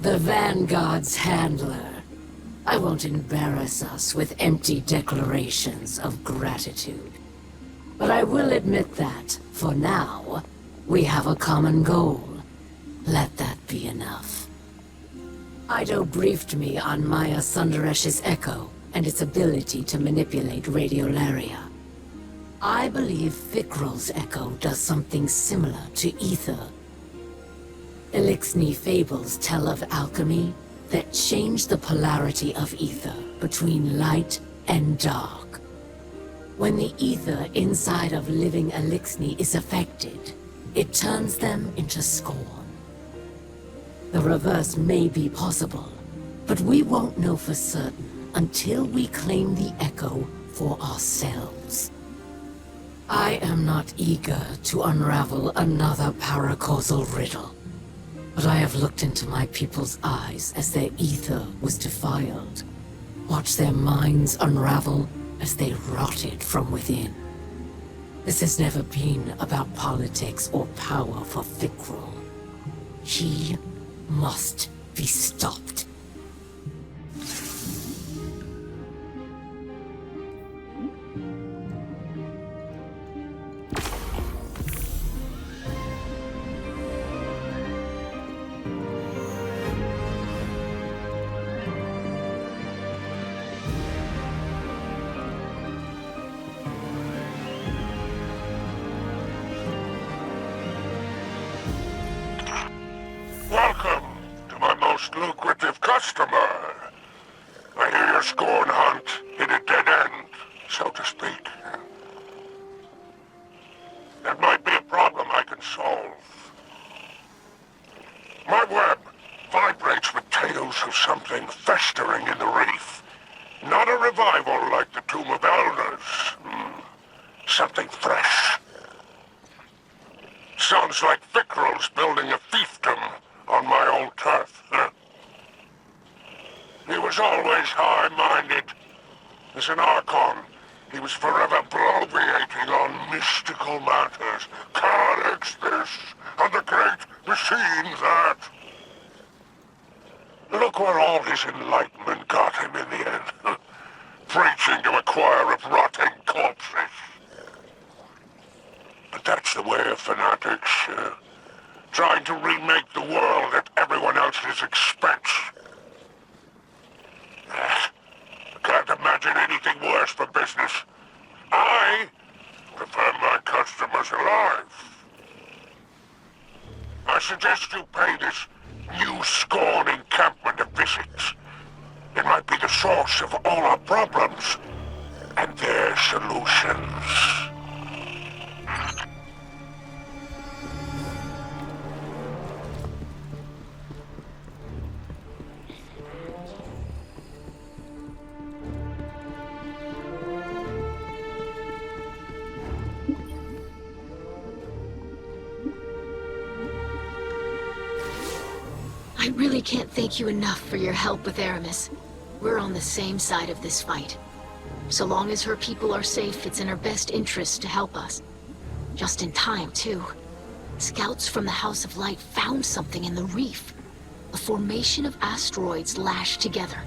The Vanguard's handler. I won't embarrass us with empty declarations of gratitude. But I will admit that, for now, we have a common goal. Let that be enough. Ido briefed me on Maya Sundaresh's echo and its ability to manipulate radiolaria. I believe Fikrul's echo does something similar to ether. Eliksne fables tell of alchemy that change the polarity of ether between light and dark. When the ether inside of living Eliksne is affected, it turns them into scorn. The reverse may be possible, but we won't know for certain until we claim the echo for ourselves. I am not eager to unravel another paracausal riddle, but I have looked into my people's eyes as their ether was defiled, watched their minds unravel as they rotted from within. This has never been about politics or power for Fikrul. He must be stopped. Welcome to my most lucrative customer. I hear your scorn hunt hit a dead end, so to speak. That might be a problem I can solve. My web vibrates with tales of something festering in the reef. Not a revival like the Tomb of Elders. Something fresh. Sounds like Fikrul's building a fiefdom on my old turf. He was always high-minded. As an Archon, he was forever bloviating on mystical matters. Calyx this, and the great machine that. Look where all his enlightenment got him in the end. Preaching to a choir of rotting corpses. But that's the way of fanatics. Trying to remake the world at everyone else's expense. I can't imagine anything worse for business. I prefer my customers alive. I suggest you pay this new Scorn encampment a visit. It might be the source of all our problems and their solutions. I really can't thank you enough for your help with Aramis. We're on the same side of this fight. So long as her people are safe, it's in her best interest to help us. Just in time, too. Scouts from the House of Light found something in the reef. A formation of asteroids lashed together.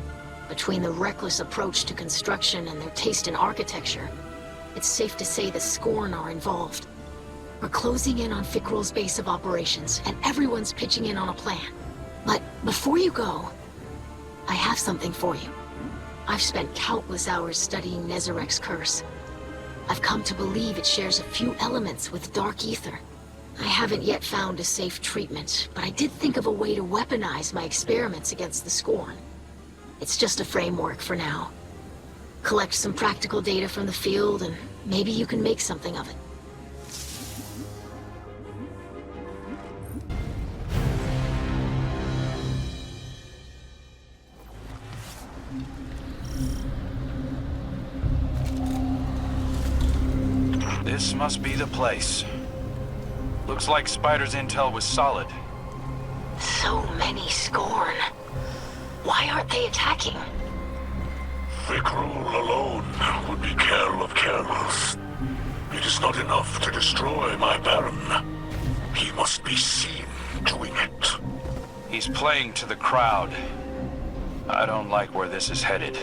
Between the reckless approach to construction and their taste in architecture, it's safe to say the Scorn are involved. We're closing in on Fikrul's base of operations, and everyone's pitching in on a plan. But before you go, I have something for you. I've spent countless hours studying Nezarek's curse. I've come to believe it shares a few elements with dark ether. I haven't yet found a safe treatment, but I did think of a way to weaponize my experiments against the Scorn. It's just a framework for now. Collect some practical data from the field, and maybe you can make something of it. This must be the place. Looks like Spider's intel was solid. So many Scorn. Why aren't they attacking? Fikrul alone would be Kell of Kells. It is not enough to destroy my Baron. He must be seen doing it. He's playing to the crowd. I don't like where this is headed.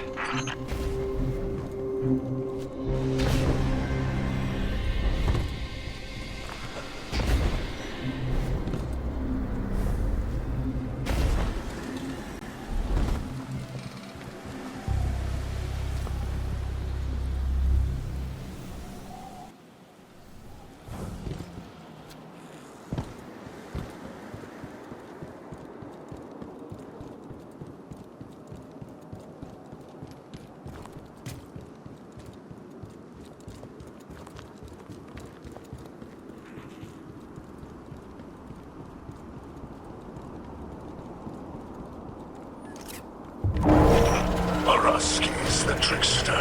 He's the trickster.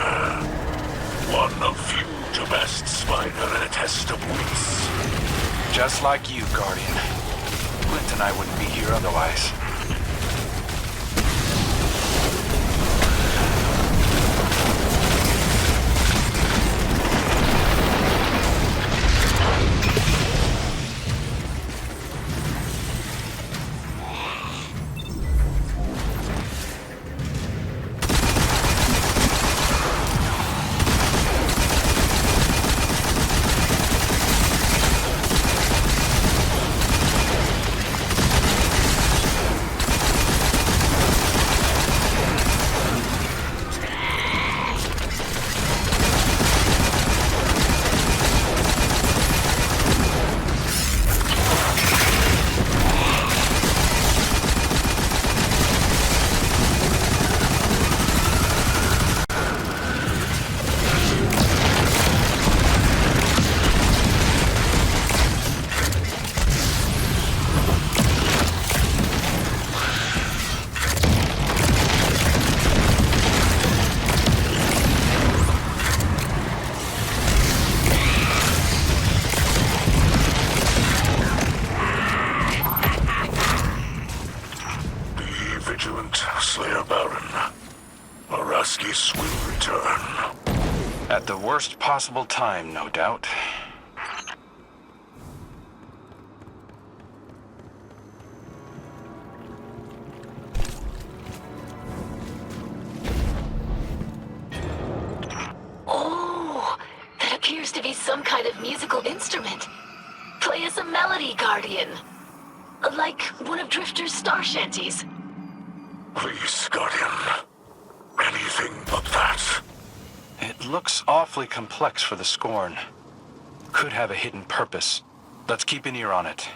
One of few to best spider in a test of wits. Just like you, Guardian. Clint and I wouldn't be here otherwise. At the worst possible time, no doubt. Oh, that appears to be some kind of musical instrument. Play us a melody, Guardian. Like one of Drifter's star shanties. Please, Guardian. Anything but that. It looks awfully complex for the Scorn. Could have a hidden purpose. Let's keep an ear on it.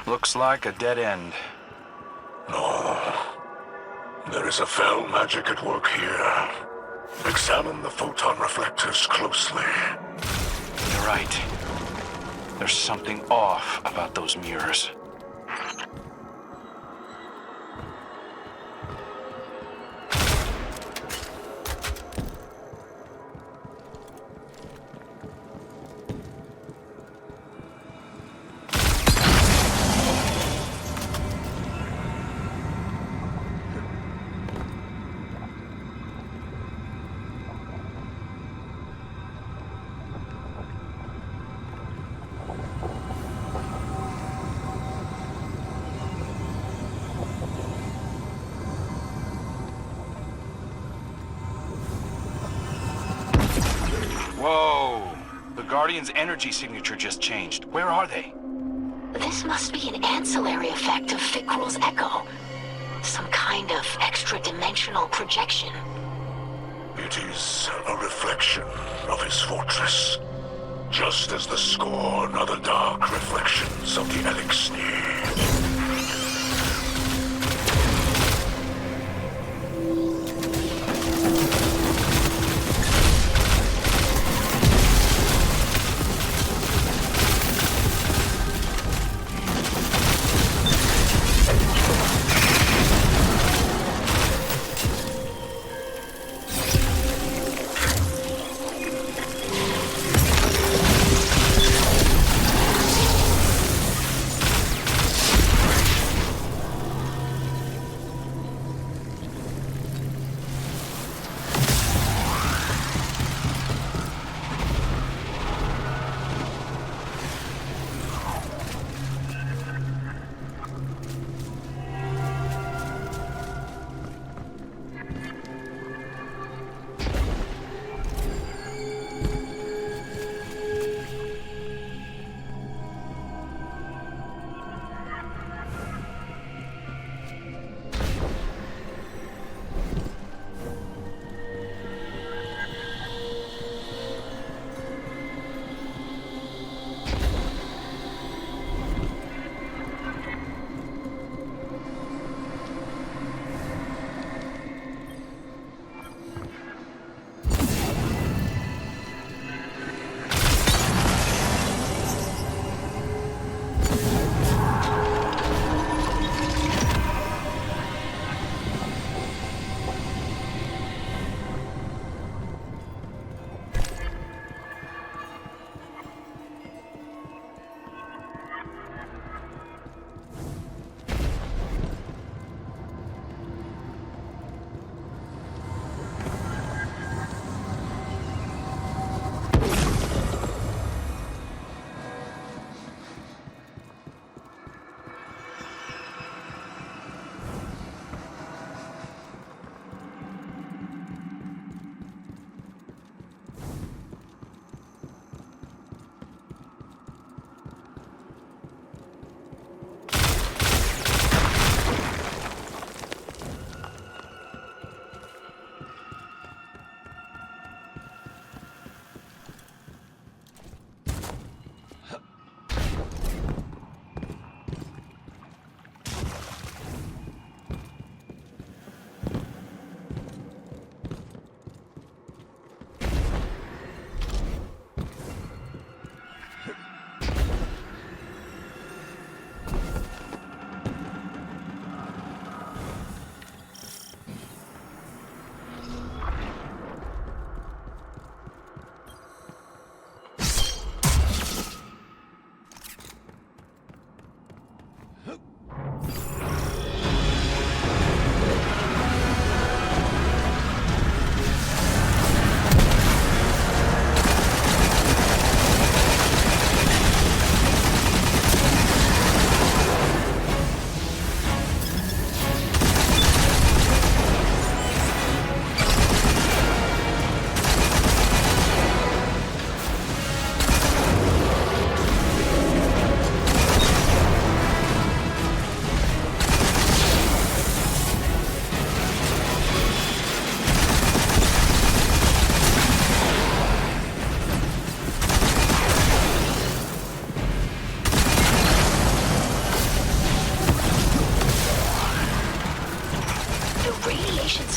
Looks like a dead end. No. There is a fell magic at work here. Examine the photon reflectors closely. You're right. There's something off about those mirrors. Whoa! The Guardian's energy signature just changed. Where are they? This must be an ancillary effect of Fikrul's echo. Some kind of extra-dimensional projection. It is a reflection of his fortress. Just as the Scorn are the dark reflections of the Eliksne.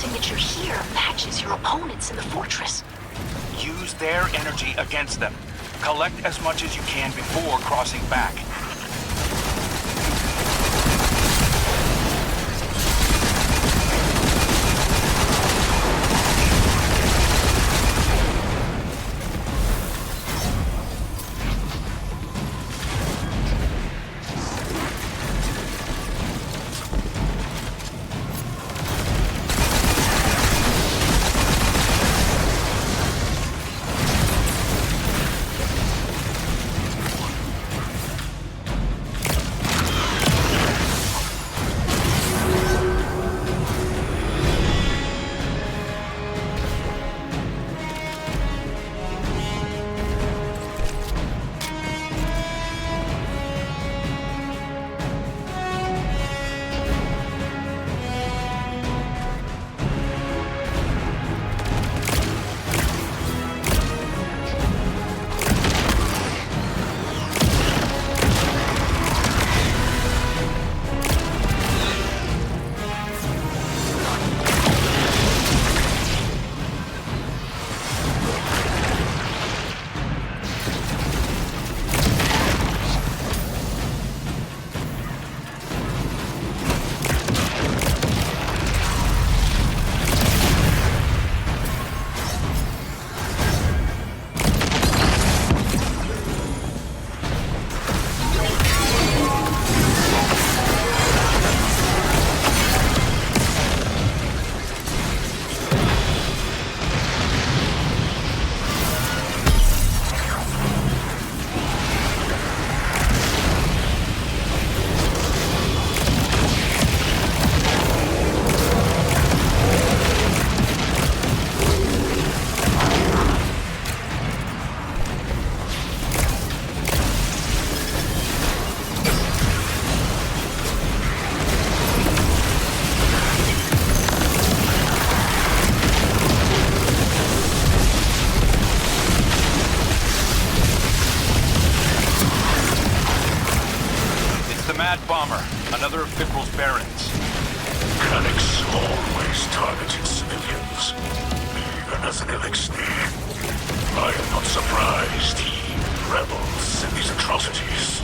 signature here matches your opponents in the fortress. Use their energy against them. Collect as much as you can before crossing back. of Fikrul's barons. Alex always targeted civilians, even as an Eliksne. I am not surprised he rebels in these atrocities.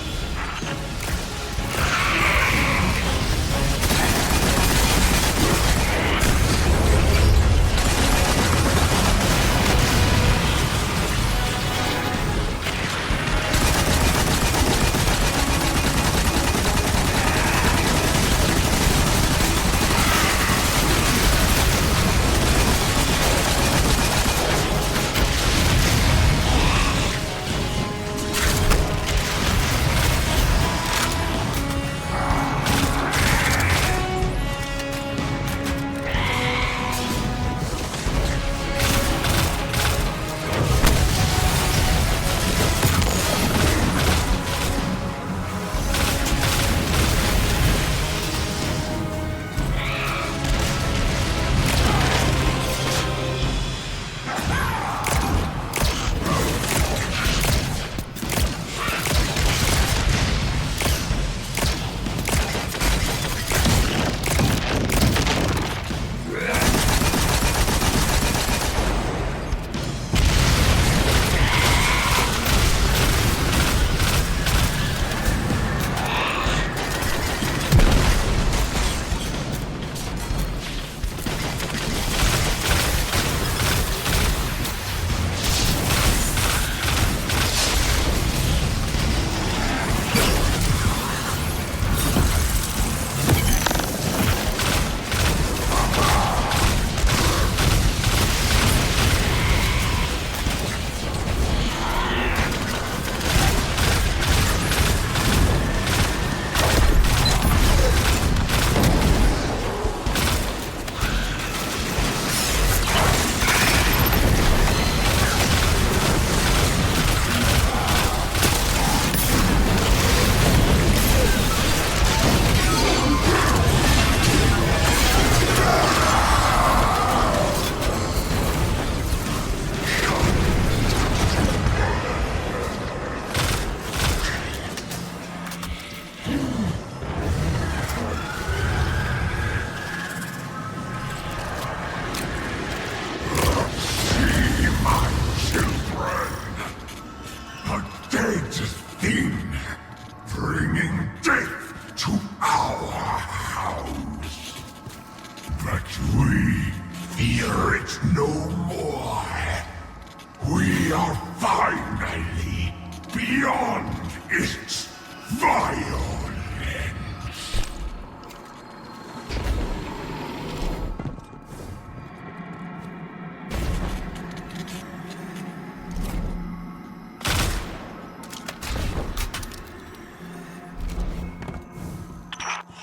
We are finally beyond its violence.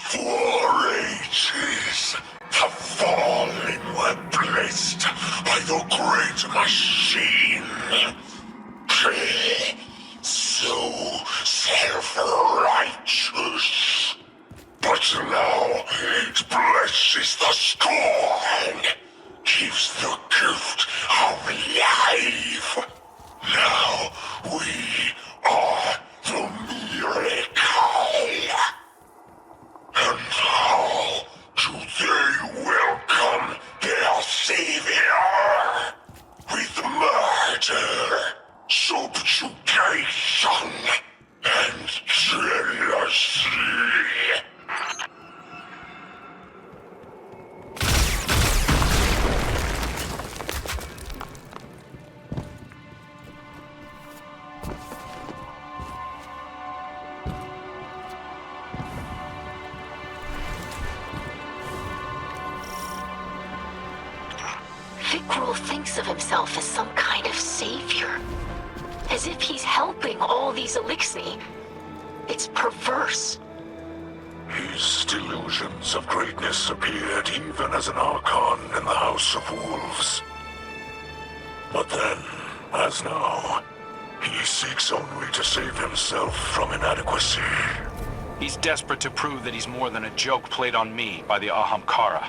For ages, the fallen were blessed by the great machine. So self-righteous. But now it blesses the scorn, gives the gift of life. Now we are the miracle. And how do they welcome their savior? With murder, subjugation, and jealousy. Fikrul thinks of himself as some kind of savior. As if he's helping all these Eliksne. It's perverse. His delusions of greatness appeared even as an Archon in the House of Wolves. But then, as now, he seeks only to save himself from inadequacy. He's desperate to prove that he's more than a joke played on me by the Ahamkara.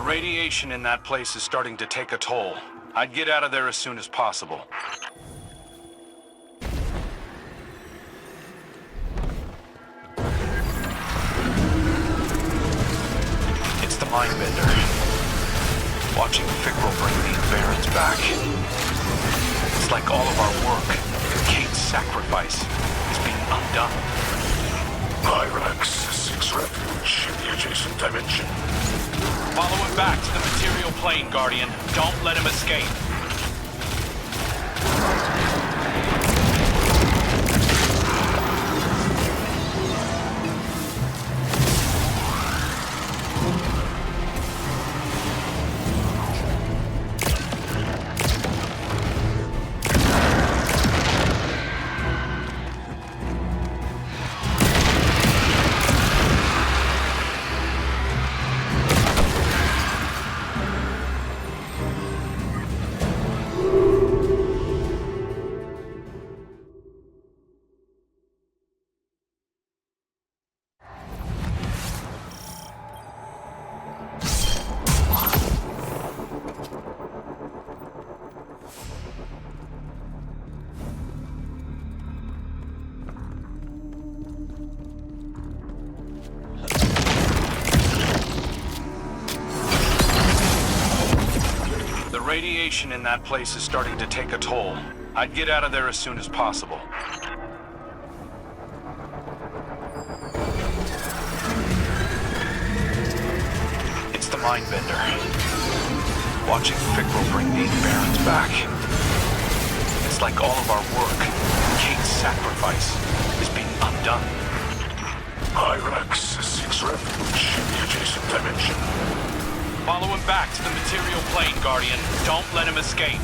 radiation in that place is starting to take a toll. I'd get out of there as soon as possible. It's the Mindbender. Watching Fikrul bring these barons back. It's like all of our work, Kate's sacrifice, is being undone. Pyrax seeks refuge in the adjacent dimension. Follow him back to the material plane, Guardian. Don't let him escape. Radiation in that place is starting to take a toll. I'd get out of there as soon as possible. It's the Mindbender. Watching Fikrul bring these barons back. It's like all of our work, Kate's sacrifice, is being undone. Pyrax seeks refuge in the adjacent dimension. Follow him back to the material plane, Guardian. Don't let him escape.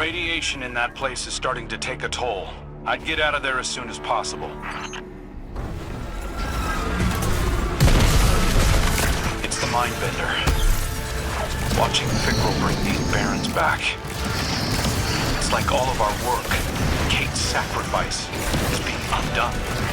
radiation in that place is starting to take a toll. I'd get out of there as soon as possible. It's the Mindbender. Watching Fikrul bring these barons back. It's like all of our work, Kate's sacrifice, is being undone.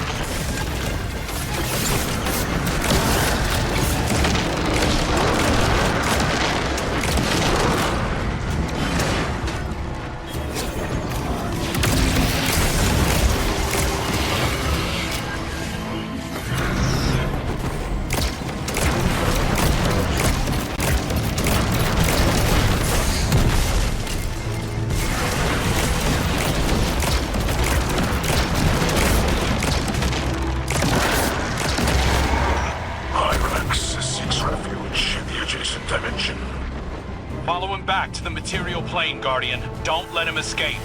Follow him back to the material plane, Guardian. Don't let him escape.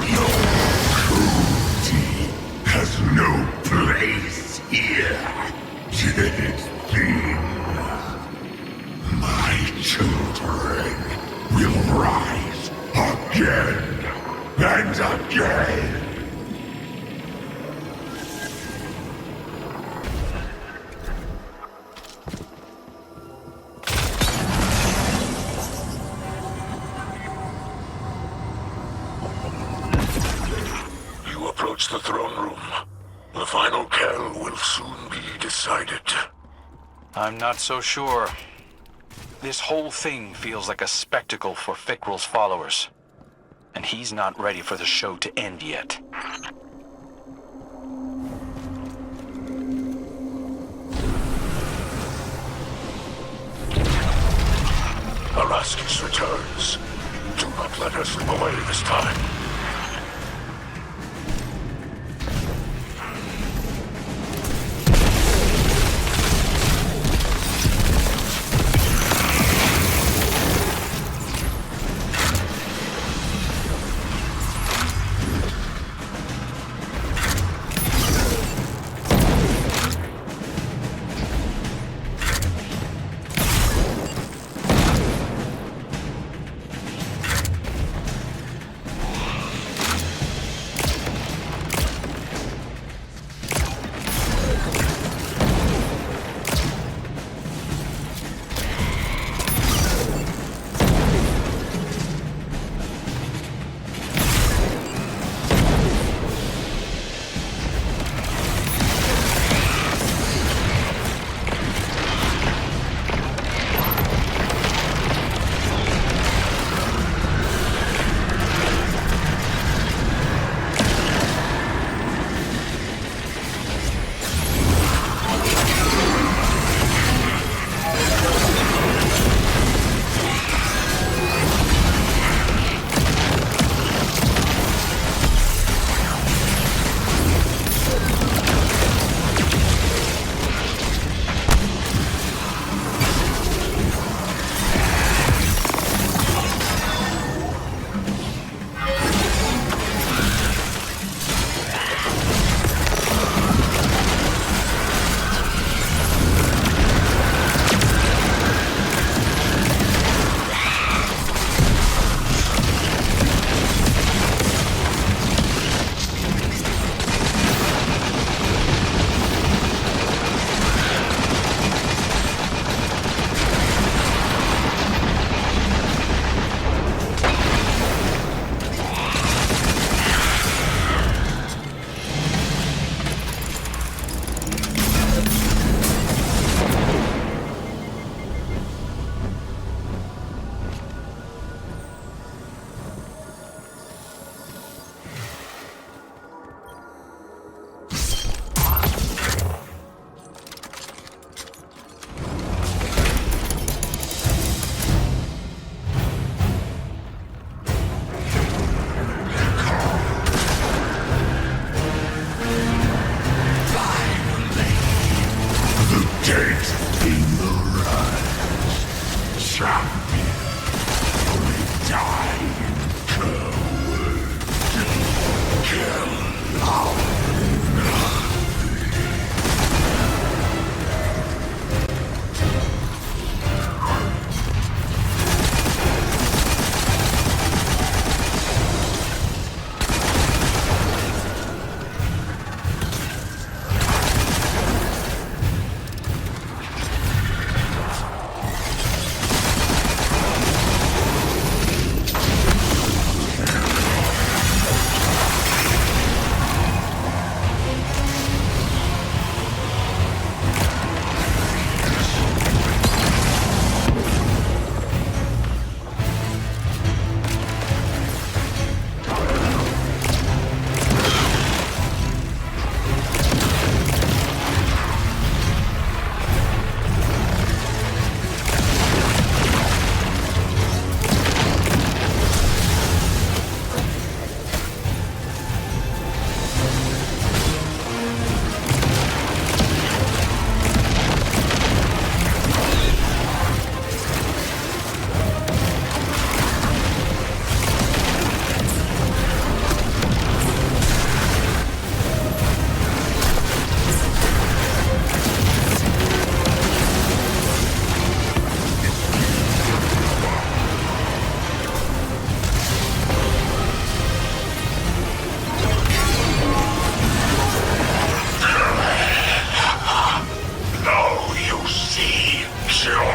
No! It begins. My children will rise again and again. You approach the throne room. The final Kell will soon be decided. I'm not so sure. This whole thing feels like a spectacle for Fikrul's followers. And he's not ready for the show to end yet. Araskis returns. Do not let her slip away this time.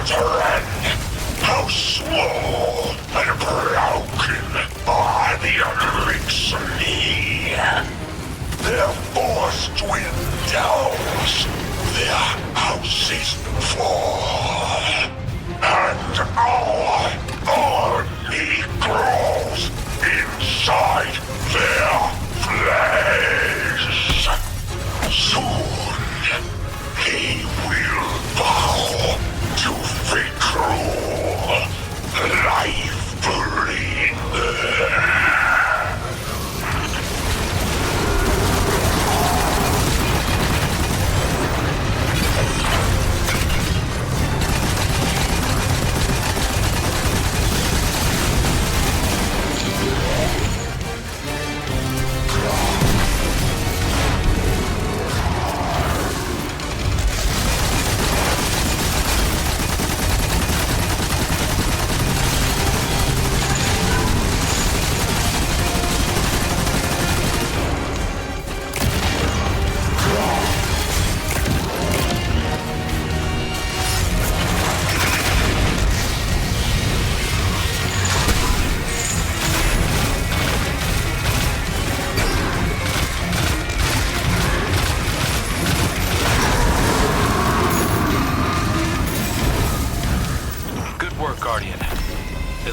children! How small and broken are the Eliksne! Their force dwindles, their houses fall, and our army grows inside their flesh. Soon, he will bow to Fikrul, life-bringer.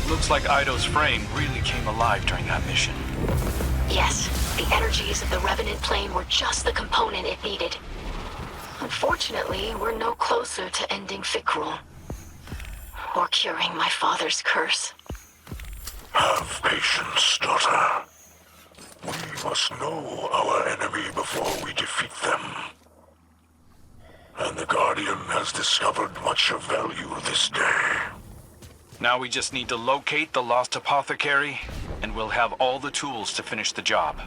Looks like Ido's frame really came alive during that mission. Yes, the energies of the Revenant plane were just the component it needed. Unfortunately, we're no closer to ending Fikrul. Or curing my father's curse. Have patience, daughter. We must know our enemy before we defeat them. And the Guardian has discovered much of value this day. Now we just need to locate the lost apothecary, and we'll have all the tools to finish the job.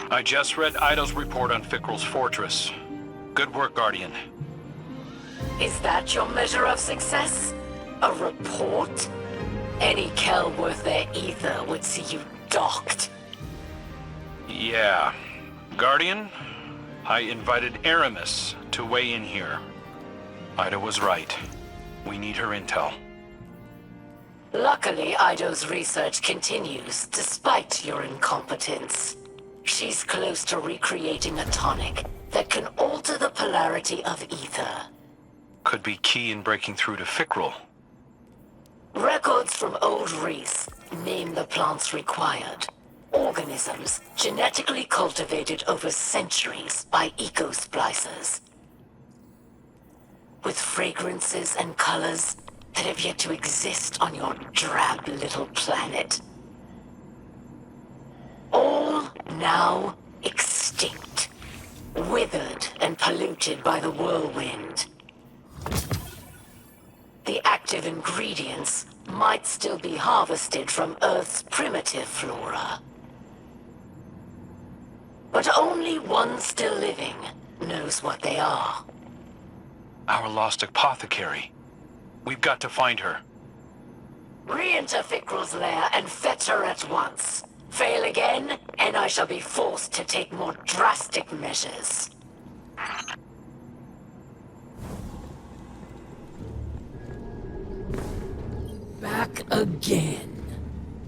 I just read Ido's report on Fikrul's Fortress. Good work, Guardian. Is that your measure of success? A report? Any Kell worth their ether would see you docked. Yeah. Guardian, I invited Aramis to weigh in here. Ida was right. We need her intel. Luckily, Ido's research continues, despite your incompetence. She's close to recreating a tonic that can alter the polarity of ether. Could be key in breaking through to Fikrul. Records from Old Reese name the plants required. Organisms genetically cultivated over centuries by eco-splicers. With fragrances and colors that have yet to exist on your drab little planet. All now extinct, withered and polluted by the whirlwind. The active ingredients might still be harvested from Earth's primitive flora. But only one still living knows what they are. Our lost apothecary. We've got to find her. Re-enter Fikrul's lair and fetch her at once. Fail again, and I shall be forced to take more drastic measures. Back again.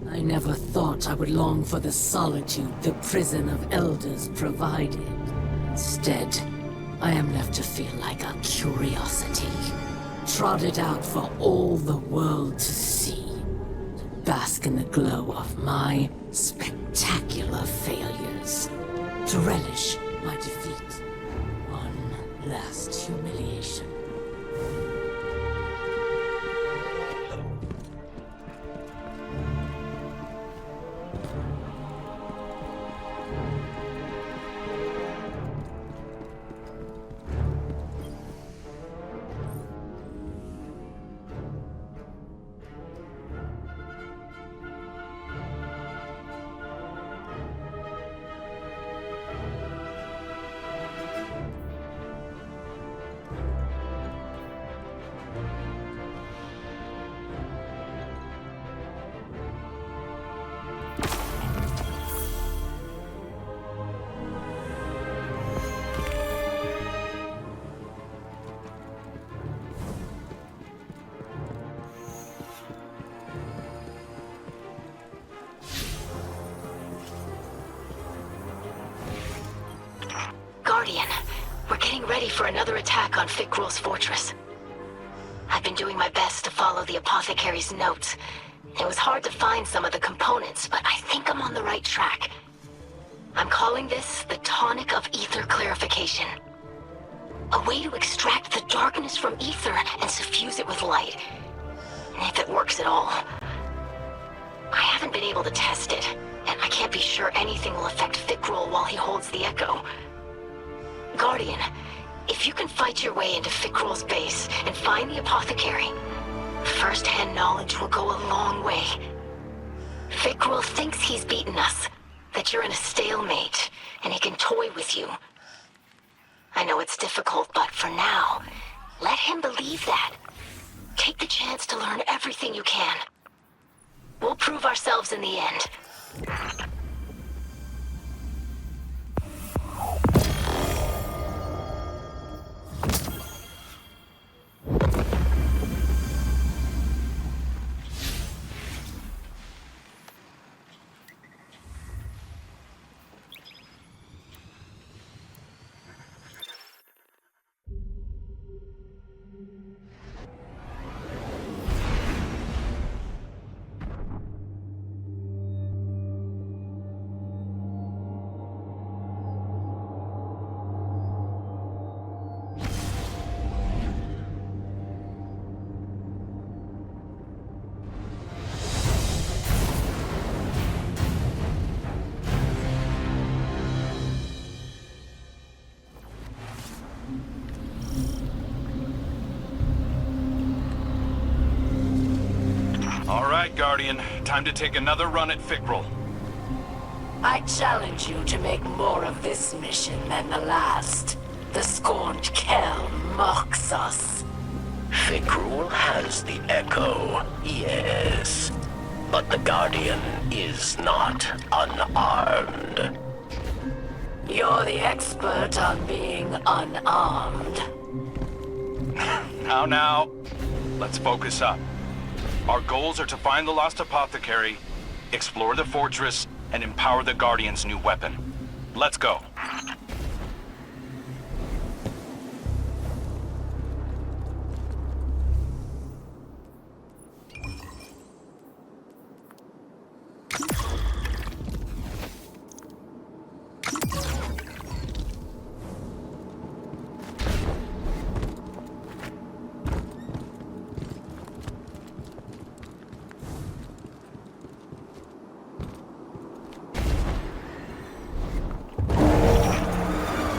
I never thought I would long for the solitude the prison of elders provided. Instead, I am left to feel like a curiosity, trotted out for all the world to see, to bask in the glow of my spectacular failures, to relish my defeat. One last humiliation. Guardian, we're getting ready for another attack on Fikrul's Fortress. I've been doing my best to follow the apothecary's notes. It was hard to find some of the components, but I think I'm on the right track. I'm calling this the Tonic of Ether Clarification. A way to extract the darkness from ether and suffuse it with light. If it works at all. I haven't been able to test it, and I can't be sure anything will affect Fikrul while he holds the Echo. Guardian, if you can fight your way into Fikrul's base and find the apothecary, first-hand knowledge will go a long way. Fikrul thinks he's beaten us, that you're in a stalemate, and he can toy with you. I know it's difficult, but for now, let him believe that. Take the chance to learn everything you can. We'll prove ourselves in the end. All right, Guardian. Time to take another run at Fikrul. I challenge you to make more of this mission than the last. The scorned Kell mocks us. Fikrul has the Echo, yes. But the Guardian is not unarmed. You're the expert on being unarmed. Now. Let's focus up. Our goals are to find the lost apothecary, explore the fortress, and empower the Guardian's new weapon. Let's go.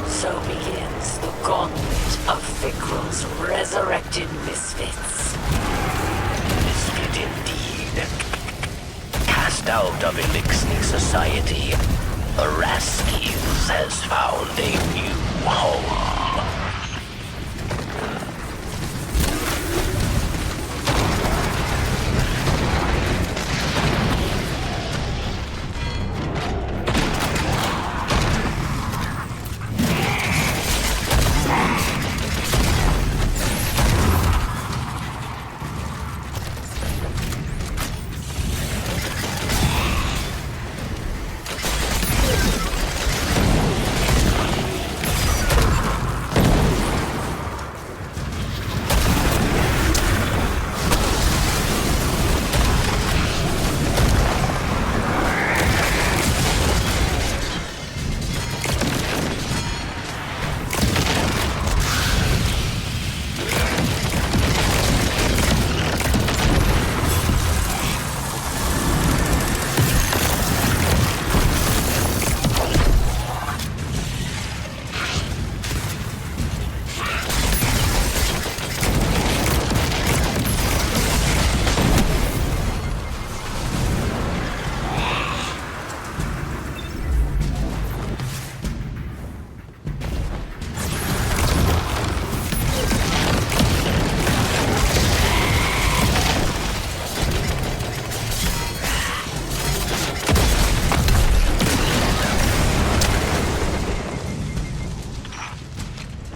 So begins the gauntlet of Fikrul's resurrected misfits. Misfit indeed. Cast out of Eliksne society, Araskis has found a new home.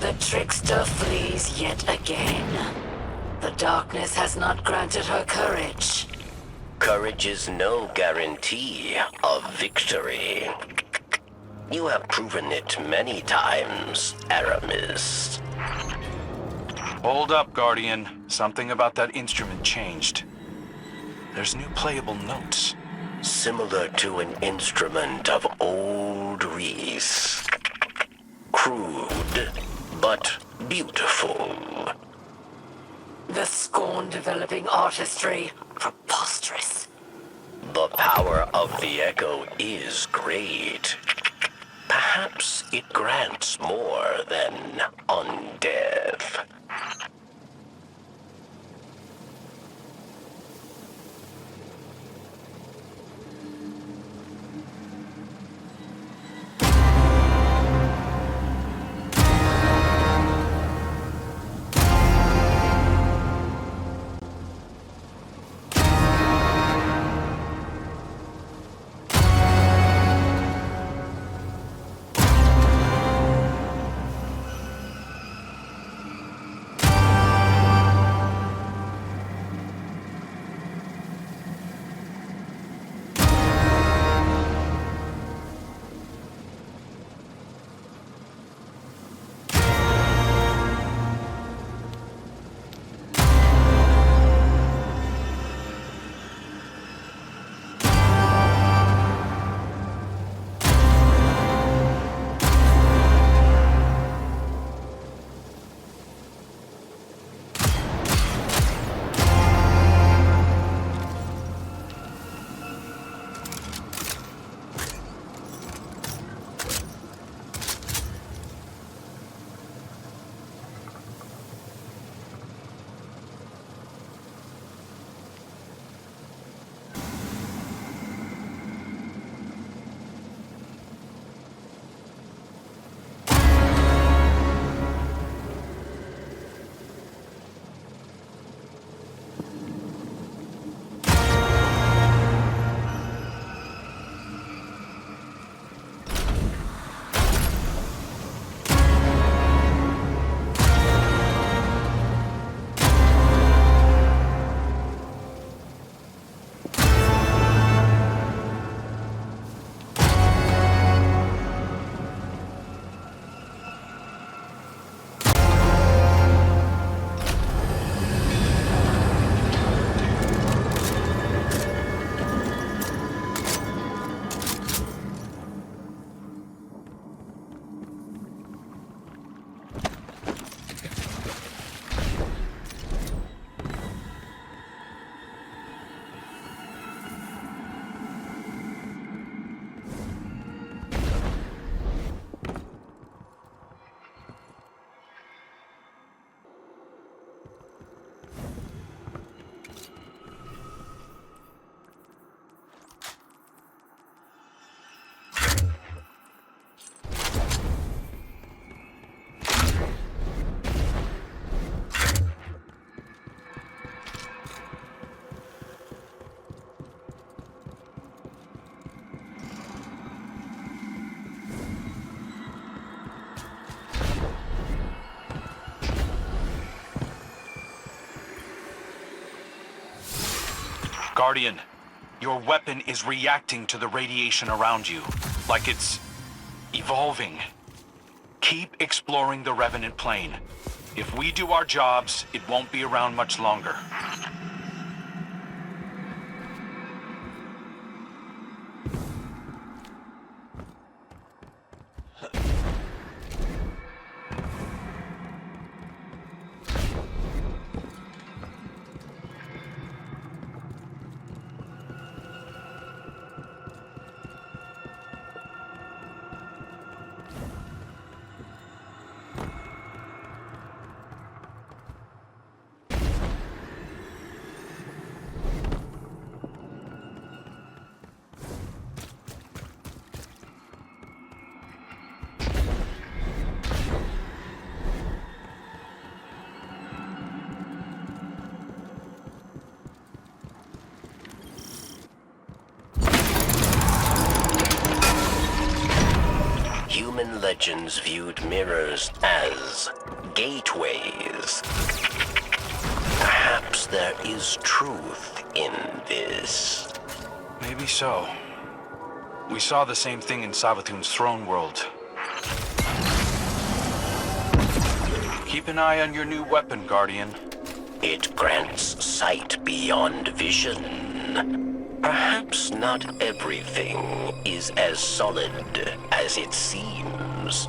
The trickster flees yet again. The darkness has not granted her courage. Courage is no guarantee of victory. You have proven it many times, Aramis. Hold up, Guardian. Something about that instrument changed. There's new playable notes. Similar to an instrument of old Reese. Crude, but beautiful. The scorn developing artistry. Preposterous. The power of the echo is great. Perhaps it grants more than undeath. Guardian, your weapon is reacting to the radiation around you, like it's evolving. Keep exploring the Revenant plane. If we do our jobs, it won't be around much longer. legends viewed mirrors as gateways. Perhaps there is truth in this. Maybe so. We saw the same thing in Savathun's throne world. Keep an eye on your new weapon, Guardian. It grants sight beyond vision. Perhaps not everything is as solid as it seems.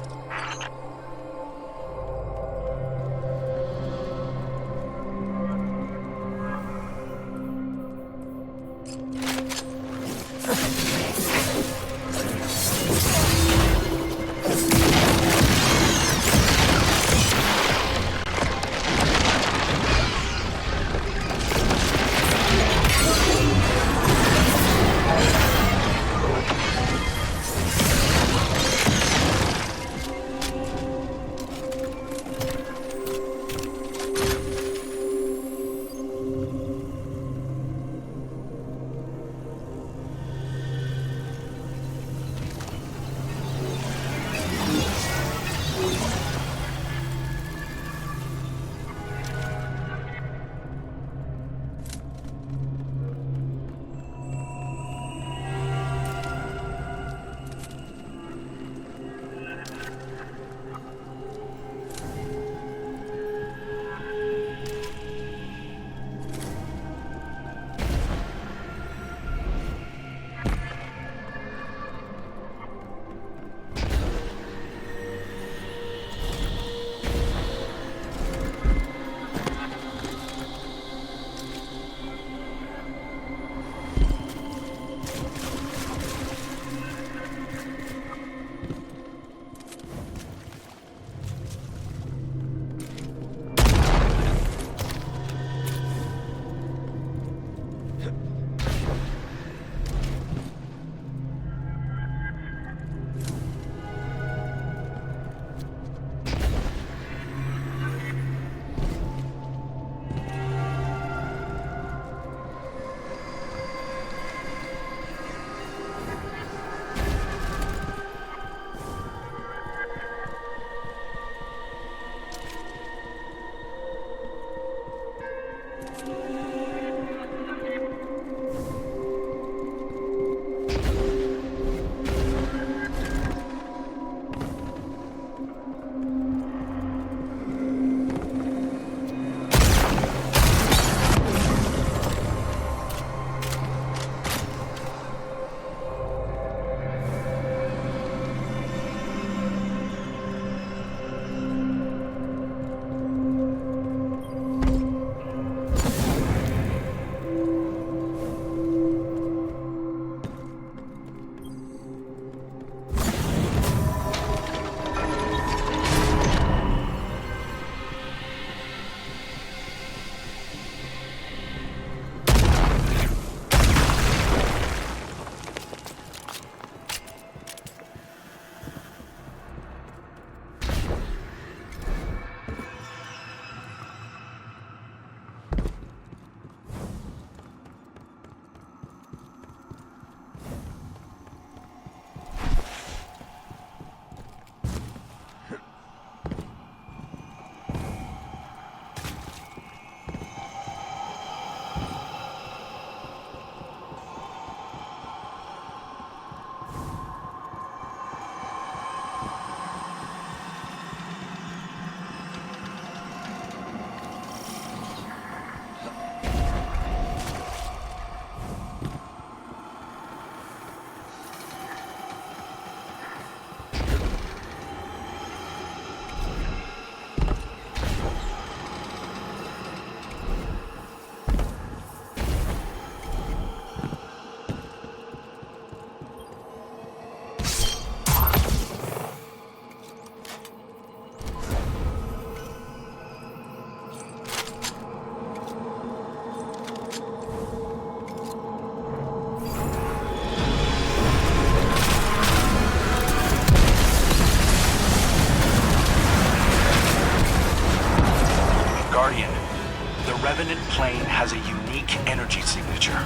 Revenant plane has a unique energy signature.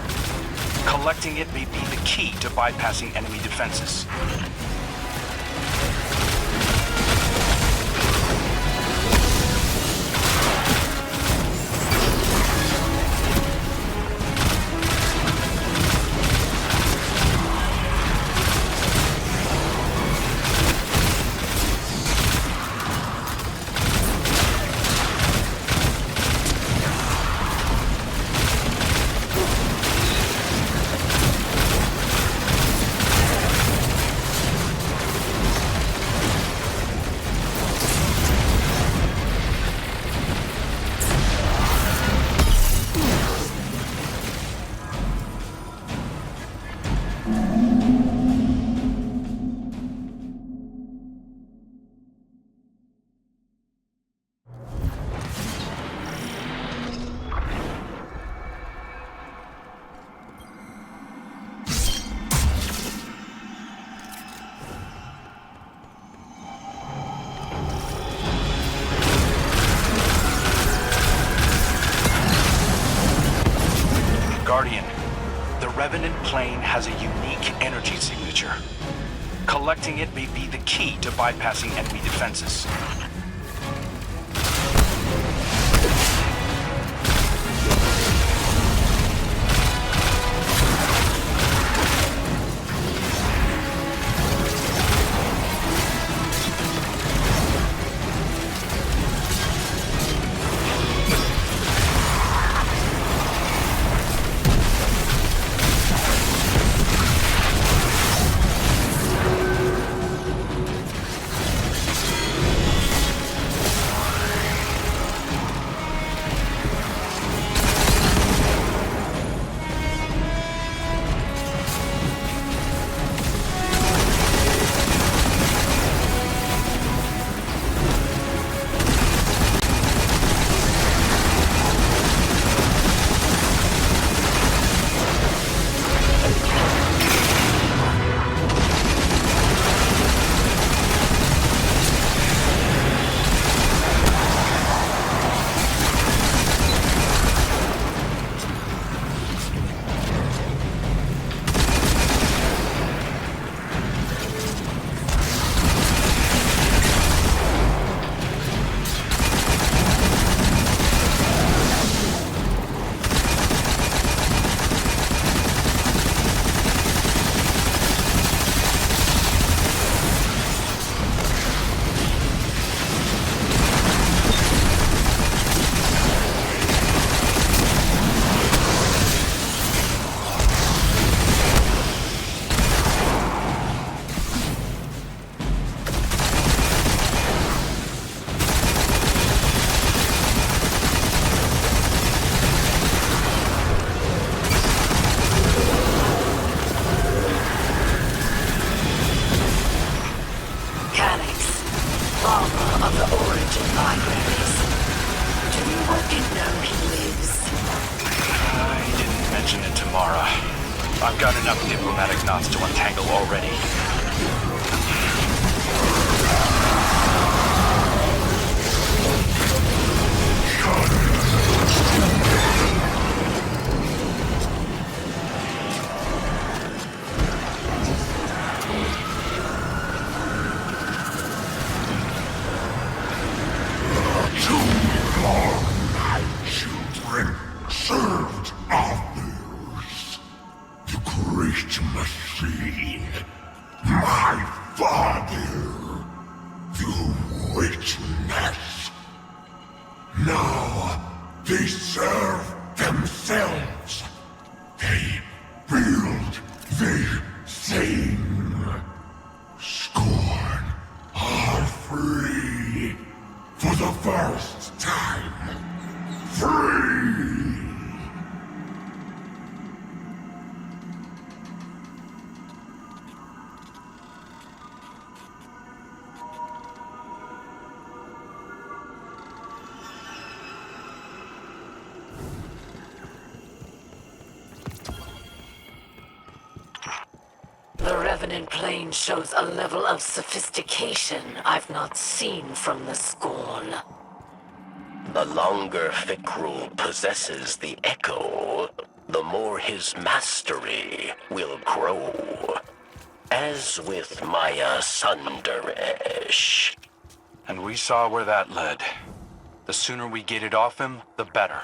Collecting it may be the key to bypassing enemy defenses. Revenant plane has a unique energy signature. Collecting it may be the key to bypassing enemy defenses. I've got enough diplomatic knots to untangle already. The Revenant plane shows a level of sophistication I've not seen from the Scorn. The longer Fikrul possesses the Echo, the more his mastery will grow. As with Maya Sundaresh. And we saw where that led. The sooner we get it off him, the better.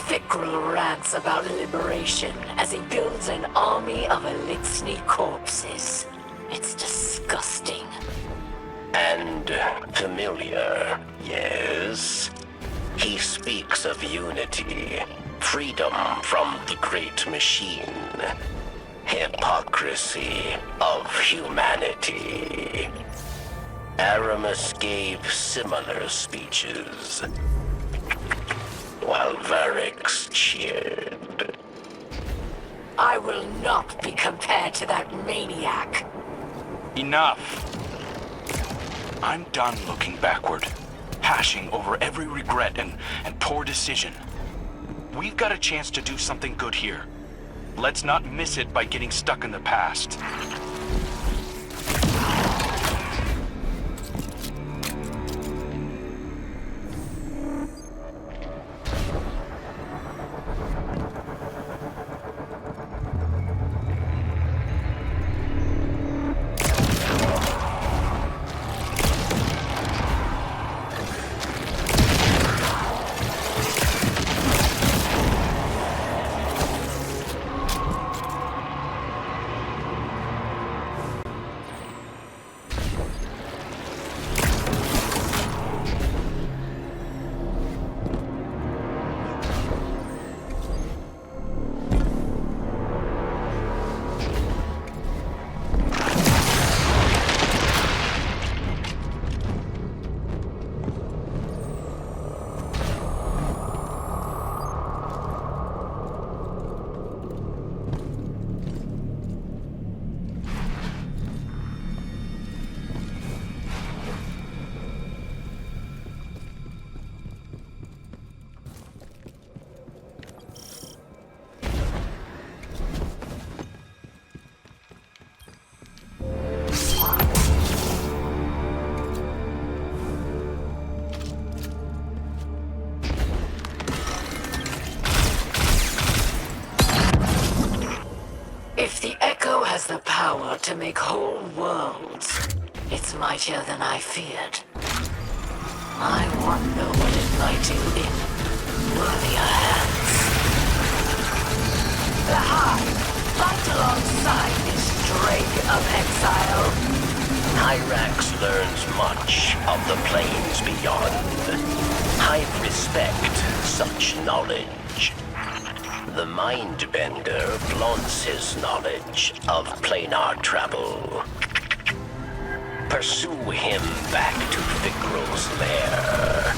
Fikrul rants about liberation as he builds an army of Eliksne corpses. It's disgusting. And familiar, yes. He speaks of unity, freedom from the great machine. Hypocrisy of humanity. Aramis gave similar speeches, while Varix cheered. I will not be compared to that maniac. Enough! I'm done looking backward, hashing over every regret and poor decision. We've got a chance to do something good here. Let's not miss it by getting stuck in the past. If the Echo has the power to make whole worlds, it's mightier than I feared. I wonder what it might do in worthier hands. The Hive, fight alongside this drake of exile. Hyrax learns much of the planes beyond. I respect such knowledge. The Mindbender flaunts his knowledge of planar travel. Pursue him back to Fikrul's lair.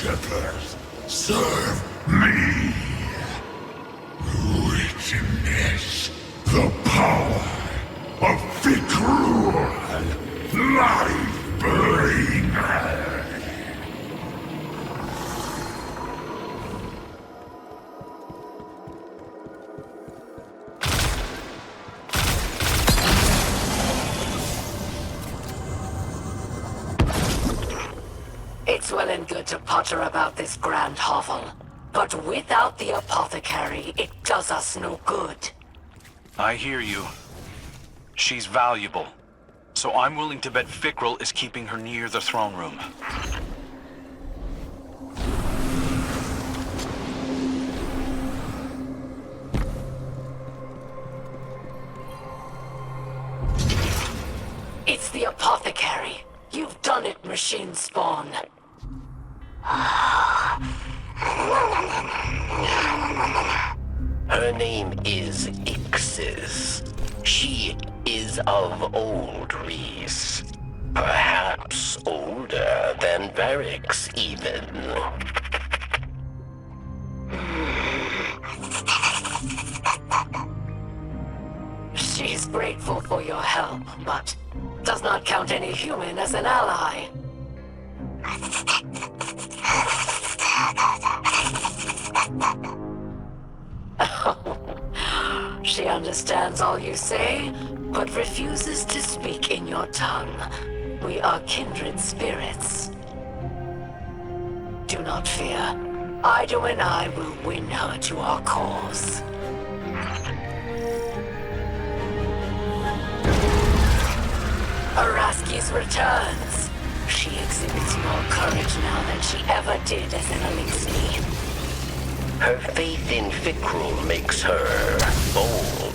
worshippers, serve me. Witness the power of Fikrul, Life-bringer. It's well and good to potter about this grand hovel, but without the apothecary, it does us no good. I hear you. She's valuable. So I'm willing to bet Fikrul is keeping her near the throne room. It's the apothecary. You've done it, machine spawn. Her name is Ixis. She is of old Reese. Perhaps older than Varix, even. She's grateful for your help, but does not count any human as an ally. She understands all you say, but refuses to speak in your tongue. We are kindred spirits. Do not fear. Ido and I will win her to our cause. Araski's returns. She exhibits more courage now than she ever did as an Eliksne. Her faith in Fikrul makes her bold.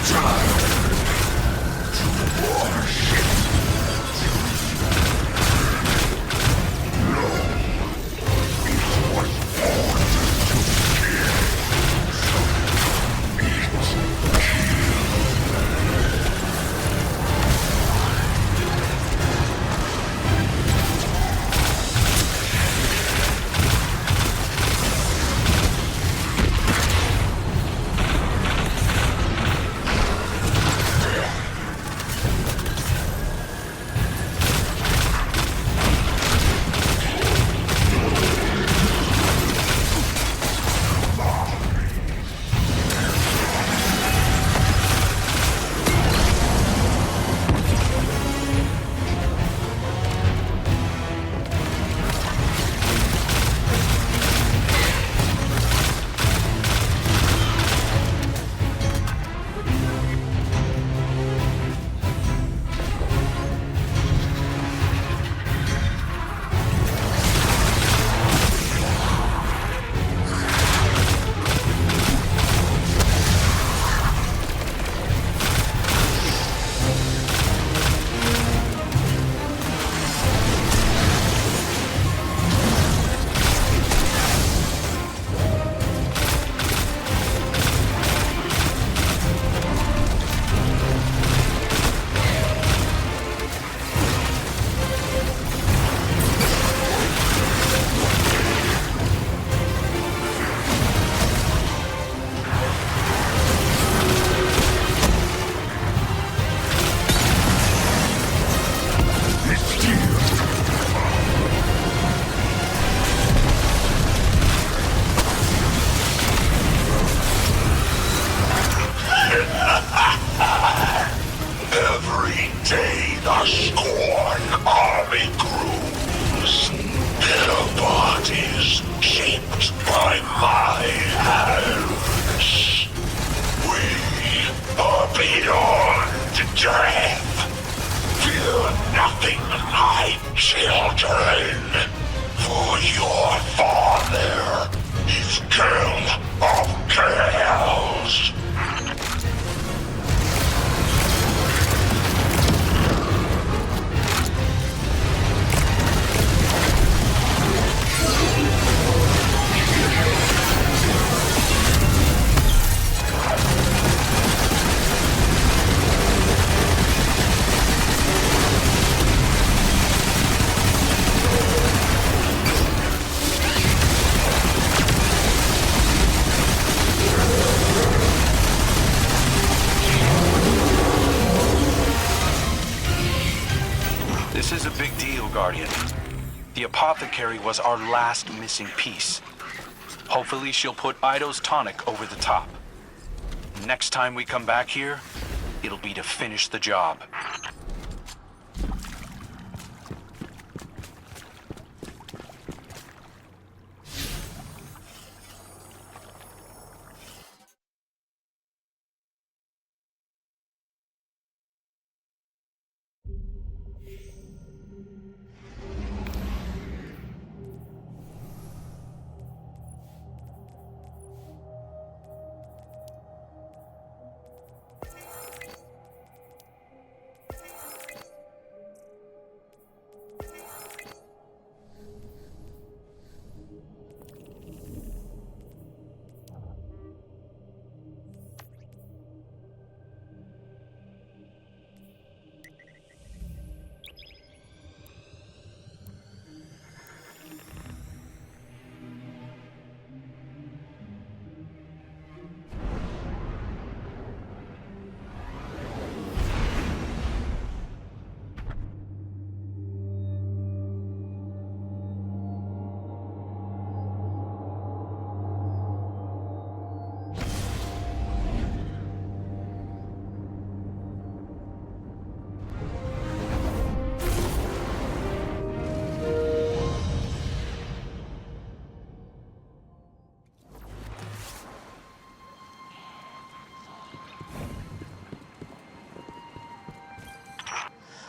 Try. day the Scorn army grows, their bodies shaped by my hands. We are beyond death. Fear nothing, my children, for your father is Kell of Kells. This is a big deal, Guardian. The apothecary was our last missing piece. Hopefully she'll put Ido's tonic over the top. Next time we come back here, it'll be to finish the job.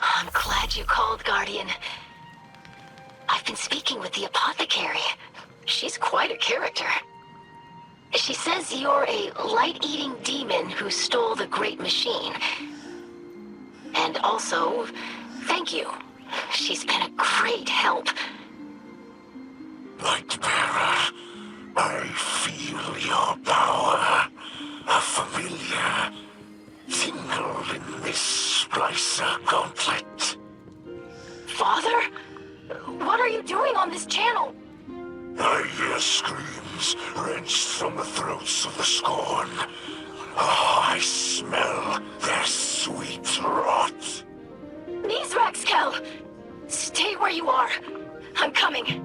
I'm glad you called, Guardian. I've been speaking with the apothecary. She's quite a character. She says you're a light-eating demon who stole the Great Machine. And also, thank you. She's been a great help. Lightbearer, I feel your power. A familiar tingle in this splicer gauntlet. Father? What are you doing on this channel? I hear screams wrenched from the throats of the Scorn. Oh, I smell their sweet rot. Mithrax, Kell! Stay where you are. I'm coming.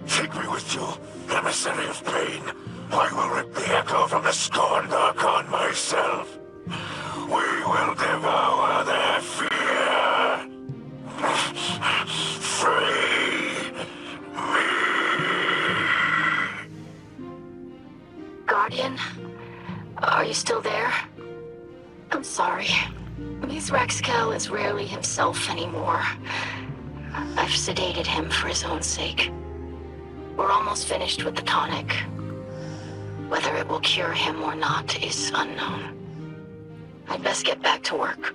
Take me with you, emissary of pain. I will rip the echo from the Scorned Archon myself. We will devour their fear. Free me. Guardian? Are you still there? I'm sorry. Mithrax Kell is rarely himself anymore. I've sedated him for his own sake. We're almost finished with the tonic. Whether it will cure him or not is unknown. I'd best get back to work.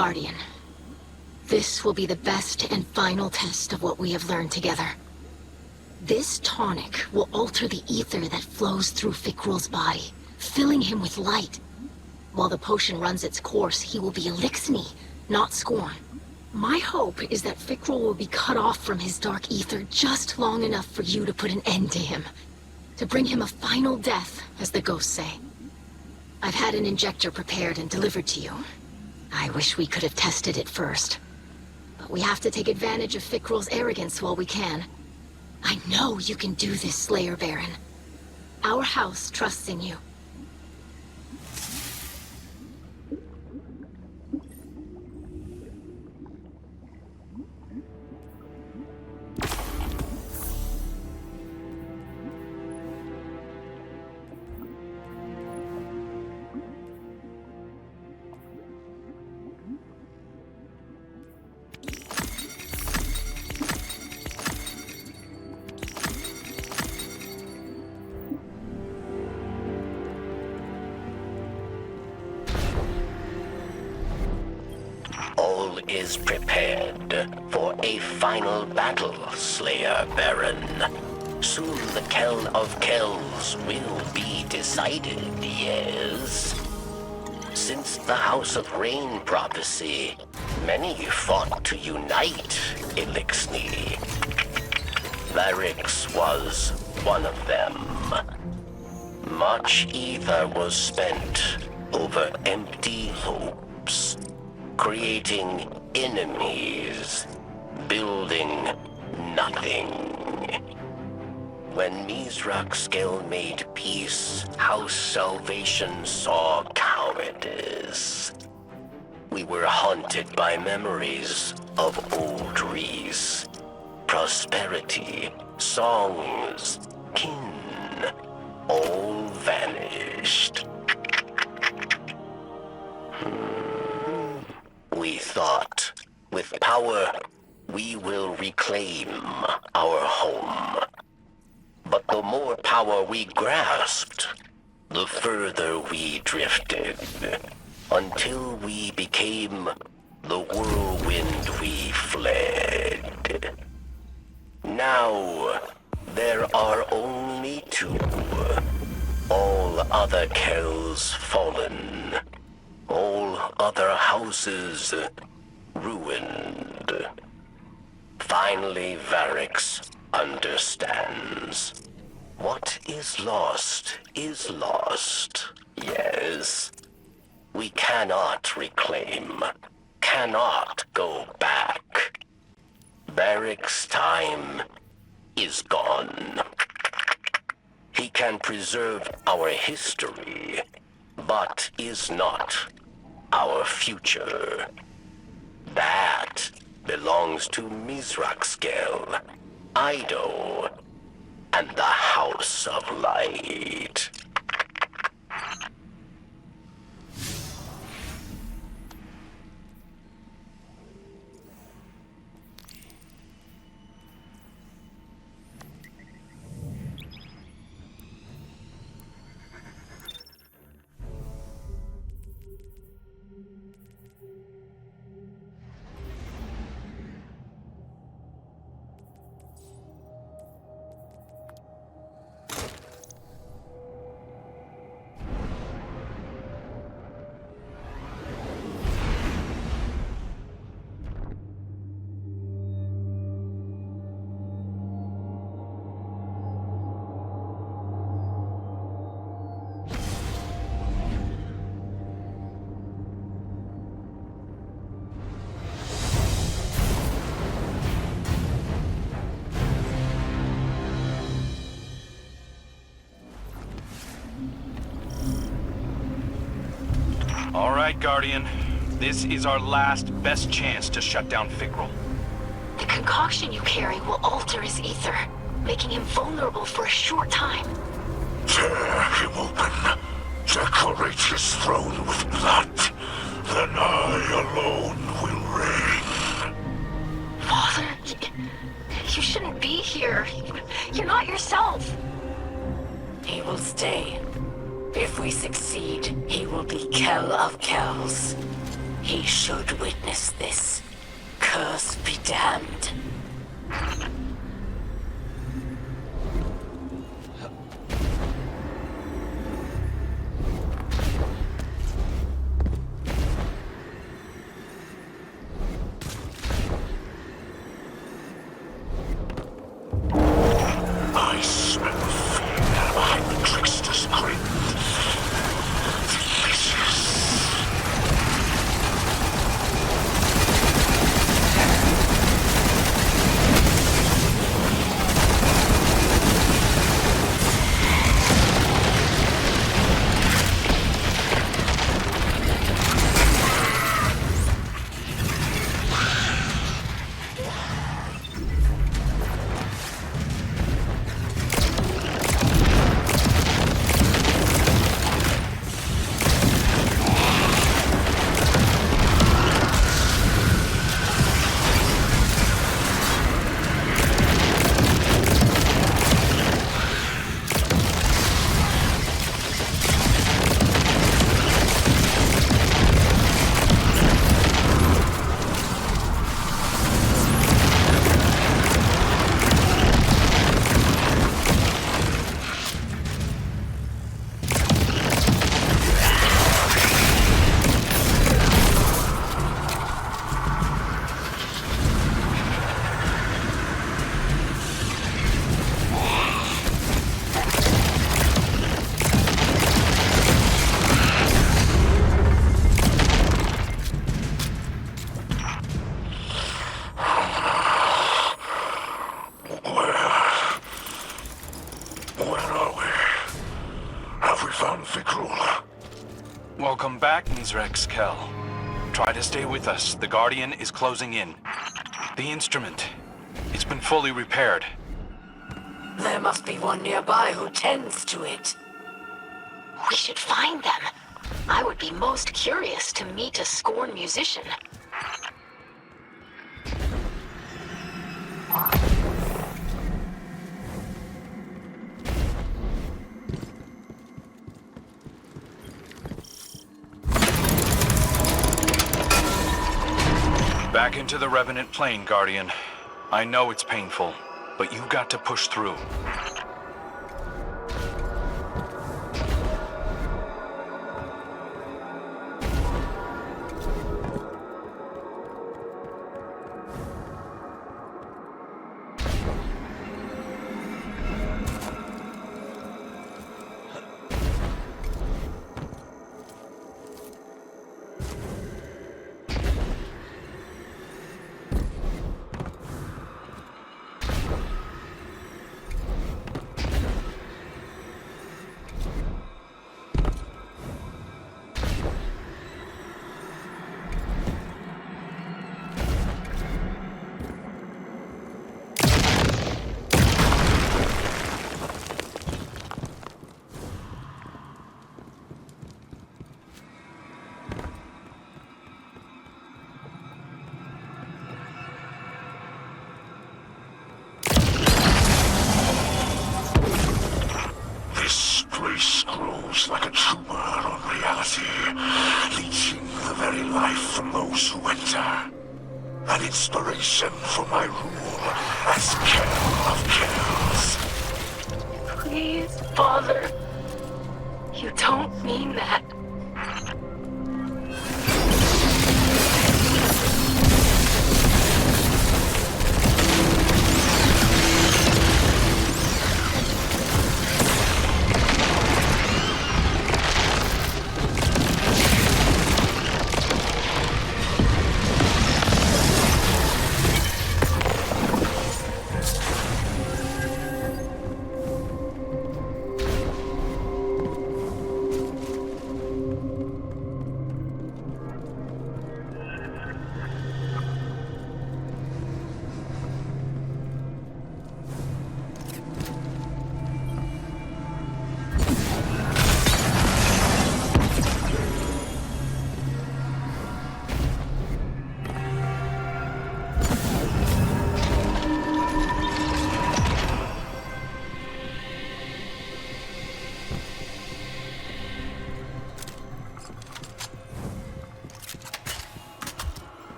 Guardian, this will be the best and final test of what we have learned together. This tonic will alter the ether that flows through Fikrul's body, filling him with light. While the potion runs its course, he will be Eliksne, not Scorn. My hope is that Fikrul will be cut off from his dark ether just long enough for you to put an end to him. To bring him a final death, as the ghosts say. I've had an injector prepared and delivered to you. I wish we could have tested it first. But we have to take advantage of Fikrul's arrogance while we can. I know you can do this, Slayer Baron. Our house trusts in you. Is prepared for a final battle, Slayer Baron. Soon the Kell of Kells will be decided, yes. Since the House of Rain prophecy, many fought to unite Eliksne. Varix was one of them. Much ether was spent over empty hopes, creating enemies, building nothing. When Mizrax made peace, House Salvation saw cowardice. We were haunted by memories of old Reese, prosperity, songs, kin, all vanished. We thought, with power, we will reclaim our home. But the more power we grasped, the further we drifted, until we became the whirlwind we fled. Now, there are only two. All other Kells fallen. All other houses ruined. Finally, Varix understands. What is lost, yes. We cannot reclaim, cannot go back. Varix's time is gone. He can preserve our history, but is not our future. That belongs to Mizrax, Ido, and the House of Light. All right, Guardian. This is our last, best chance to shut down Fikrul. The concoction you carry will alter his ether, making him vulnerable for a short time. Tear him open. Decorate his throne with blood. Then I alone will reign. Father, you shouldn't be here. You're not yourself. He will stay. If we succeed, he will be Kell of Kells. He should witness this. Curse be damned. I smell fear behind the trickster's grin. Delicious. Where are we? Have we found Fikrul? Welcome back, Mizrex Kell. Try to stay with us. The Guardian is closing in. The instrument. It's been fully repaired. There must be one nearby who tends to it. We should find them. I would be most curious to meet a scorn musician. Back into the Revenant plane, Guardian. I know it's painful, but you've got to push through. Like a tumor on reality, leeching the very life from those who enter. An inspiration for my rule as Kell of Kells. Please, Father. You don't mean that.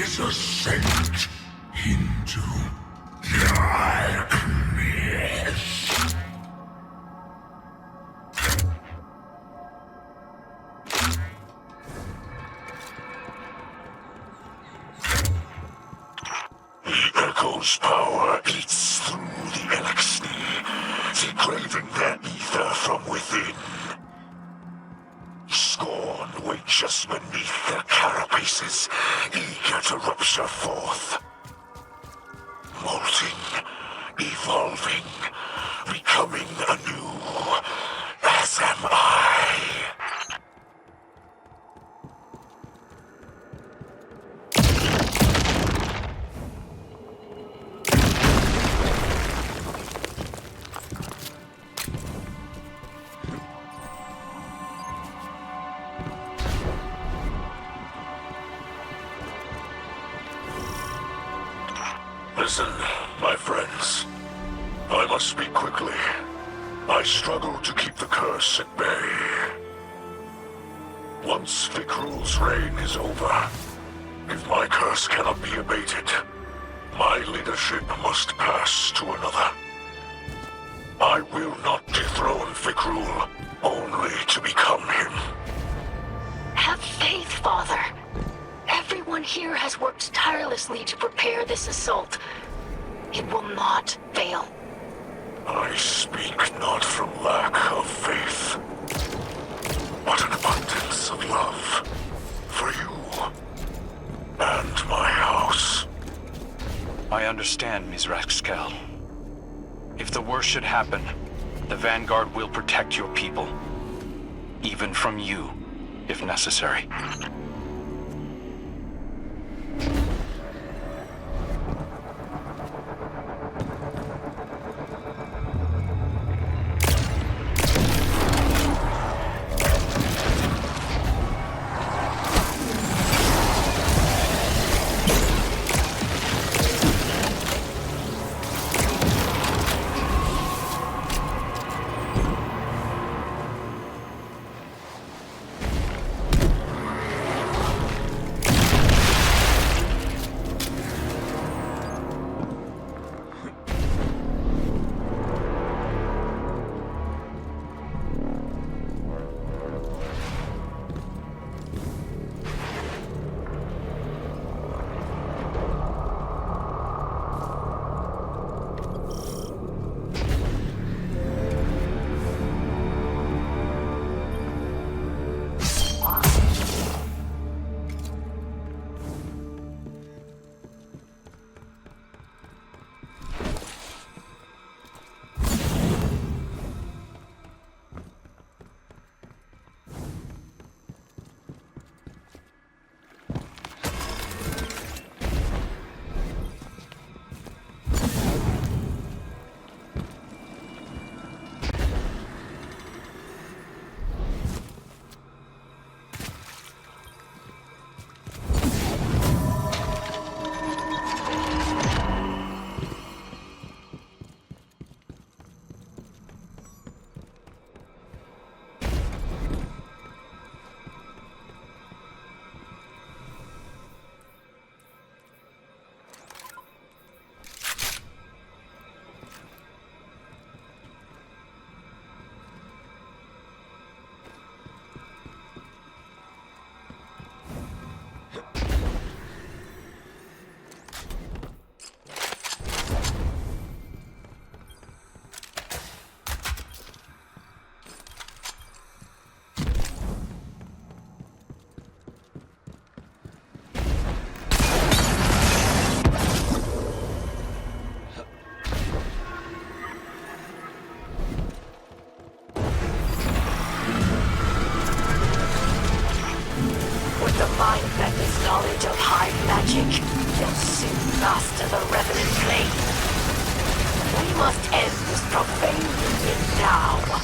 is ascent into darkness. The Echo's power eats through the Eliksne, degrading their ether from within. Scorn waits just beneath their carapaces, eager to rupture forth. Molting, evolving, becoming anew, as am I. Listen, my friends. I must speak quickly. I struggle to keep the curse at bay. Once Fikrul's reign is over, if my curse cannot be abated, my leadership must pass to another. I will not dethrone Fikrul, only to become him. Have faith, Father. Everyone here has worked tirelessly to prepare this assault. It will not fail. I speak not from lack of faith, but an abundance of love for you and my house. I understand, Kell. If the worst should happen, the Vanguard will protect your people. Even from you, if necessary. knowledge of high magic, you'll soon master the Revenant blade. We must end this profane union now.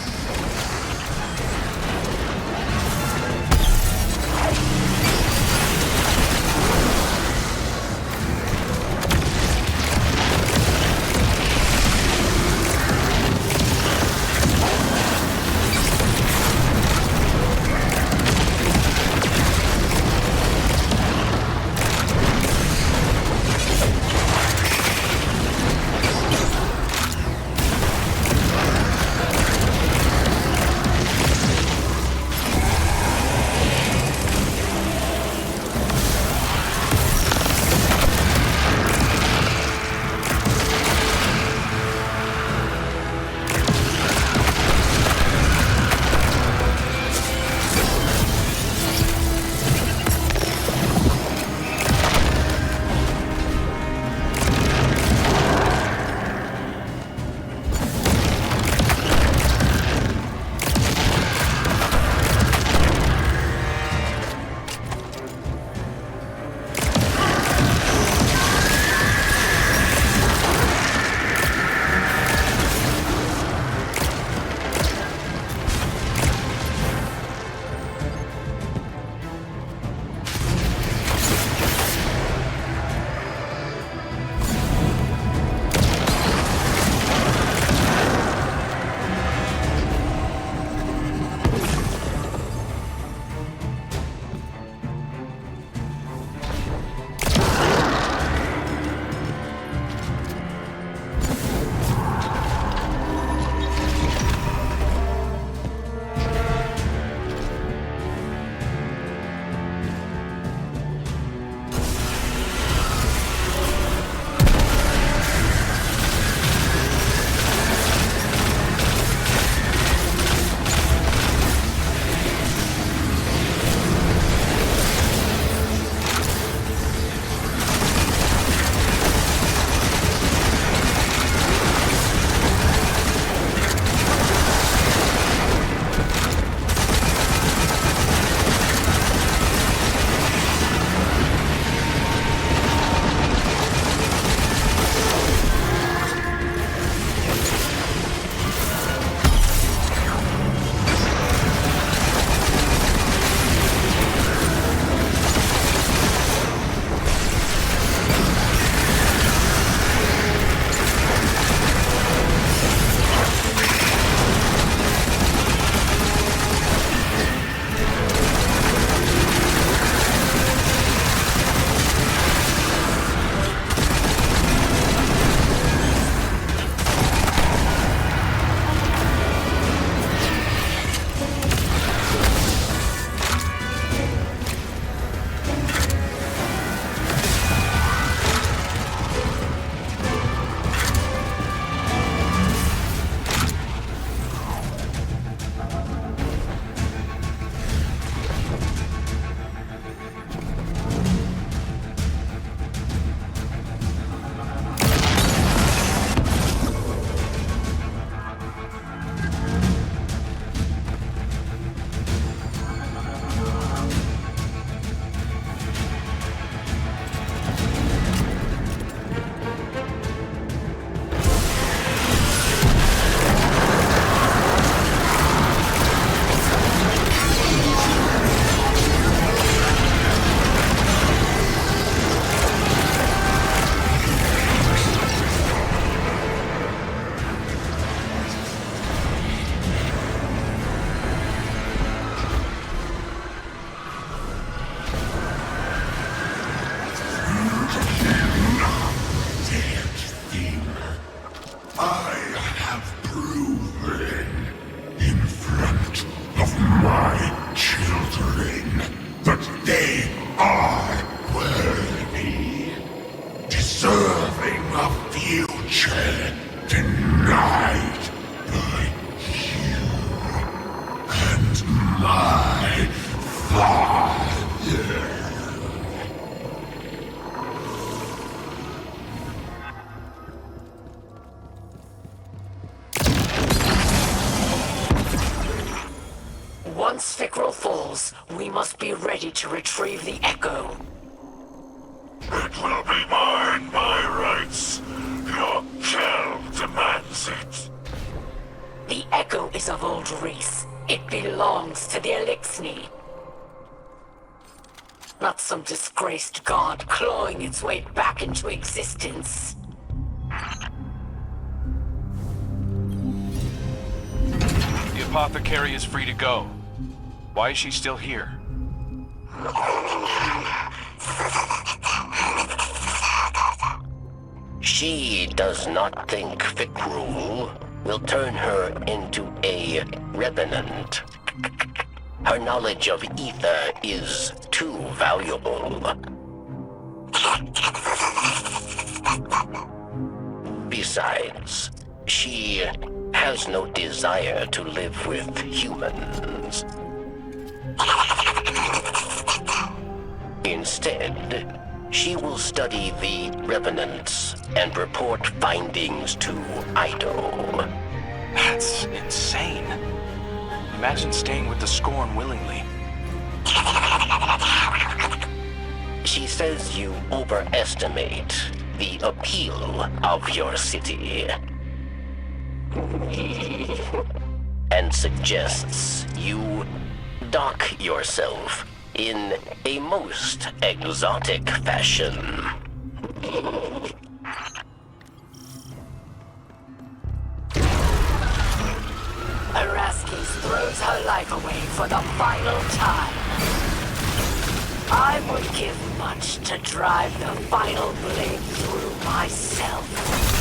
falls, we must be ready to retrieve the Echo. It will be mine by rights. Your Kell demands it. The Echo is of old race. It belongs to the Eliksne. Not some disgraced god clawing its way back into existence. The apothecary is free to go. Why is she still here? She does not think Fikrul will turn her into a Revenant. Her knowledge of ether is too valuable. Besides, she has no desire to live with humans. Instead, she will study the Revenants and report findings to Ido. That's insane. Imagine staying with the Scorn willingly. She says you overestimate the appeal of your city. And suggests you dock yourself in a most exotic fashion. Araskis throws her life away for the final time. I would give much to drive the final blade through myself.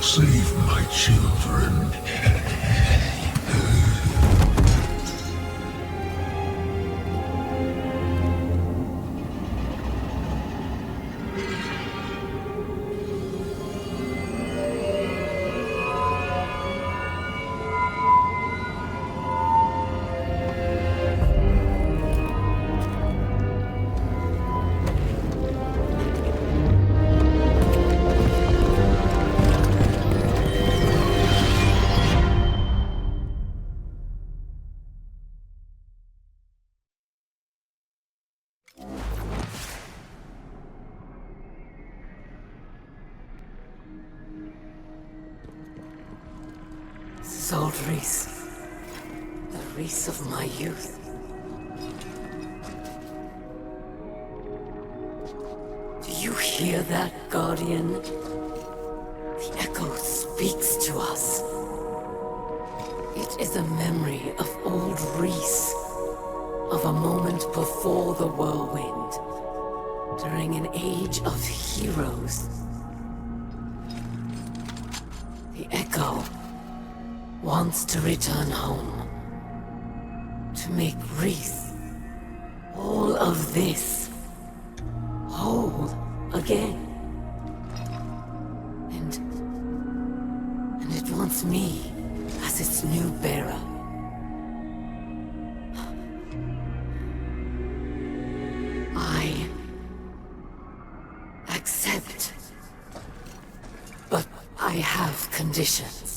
Save my children. This is old Reese. The Reese of my youth. Do you hear that, Guardian? The echo speaks to us. It is a memory of old Reese. Of a moment before the whirlwind. During an age of heroes. The echo wants to return home. To make Reese all of this whole again. And it wants me as its new bearer. I accept. But I have conditions.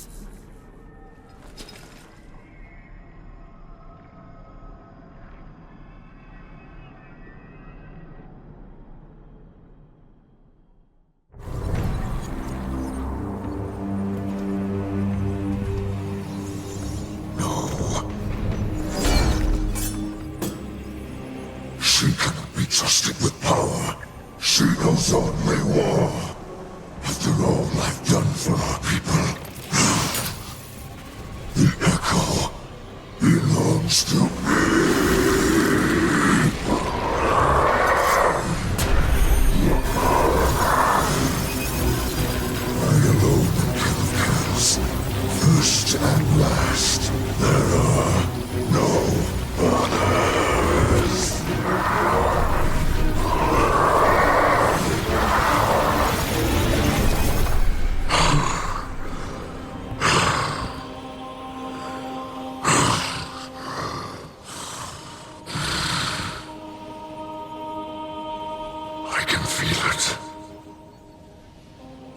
She cannot be trusted with power. She knows only war. After all I've done for our people, the echo belongs to me. I alone am King of Kells. First and last, there are no others. I can feel it.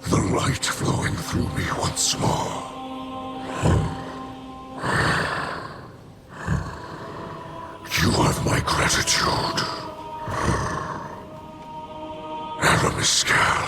The light flowing through me once more. You have my gratitude. Kell.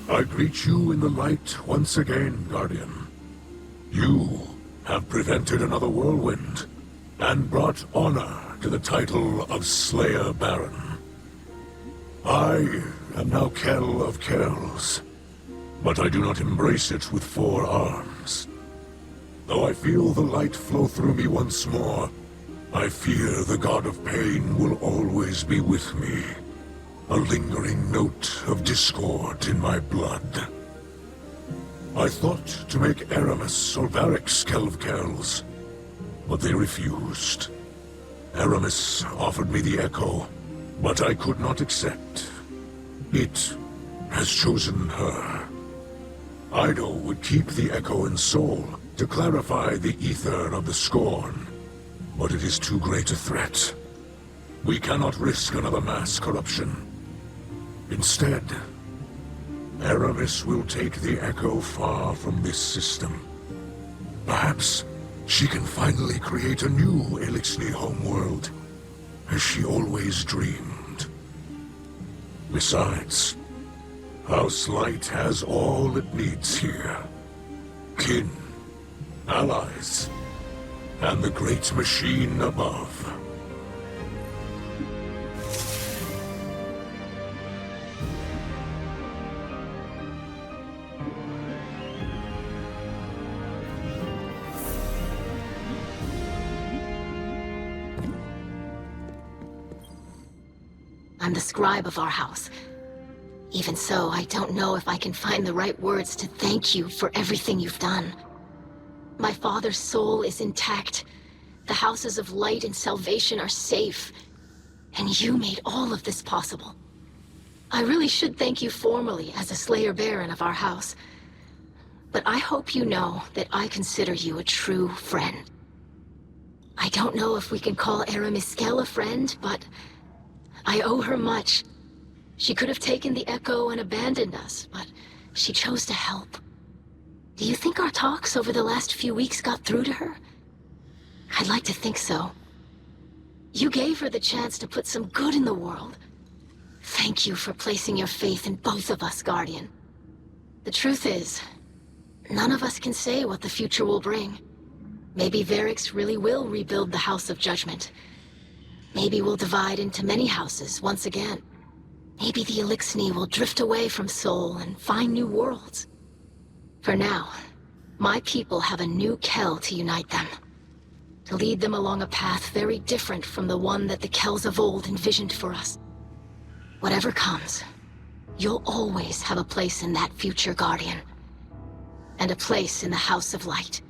I greet you in the light once again, Guardian. You have prevented another whirlwind, and brought honor to the title of Slayer Baron. I am now Kell of Kells, but I do not embrace it with 4 arms. Though I feel the light flow through me once more, I fear the God of Pain will always be with me, a lingering note of discord in my blood. I thought to make Aramis or Varric's Kell of Kells, but they refused. Aramis offered me the Echo, but I could not accept. It has chosen her. Ido would keep the Echo in Soul to clarify the ether of the Scorn, but it is too great a threat. We cannot risk another mass corruption. Instead, Aramis will take the Echo far from this system. Perhaps she can finally create a new Eliksne homeworld, as she always dreamed. Besides, House Light has all it needs here. Kin, allies, and the great machine above. I'm the scribe of our house. Even so, I don't know if I can find the right words to thank you for everything you've done. My father's soul is intact. The houses of light and salvation are safe. And you made all of this possible. I really should thank you formally as a Slayer Baron of our house. But I hope you know that I consider you a true friend. I don't know if we can call Aramis Kell a friend, but I owe her much. She could have taken the Echo and abandoned us, but she chose to help. Do you think our talks over the last few weeks got through to her? I'd like to think so. You gave her the chance to put some good in the world. Thank you for placing your faith in both of us, Guardian. The truth is, none of us can say what the future will bring. Maybe Varrix really will rebuild the House of Judgment. Maybe we'll divide into many houses once again. Maybe the Eliksne will drift away from Sol and find new worlds. For now, my people have a new Kell to unite them. To lead them along a path very different from the one that the Kells of old envisioned for us. Whatever comes, you'll always have a place in that future, Guardian. And a place in the House of Light.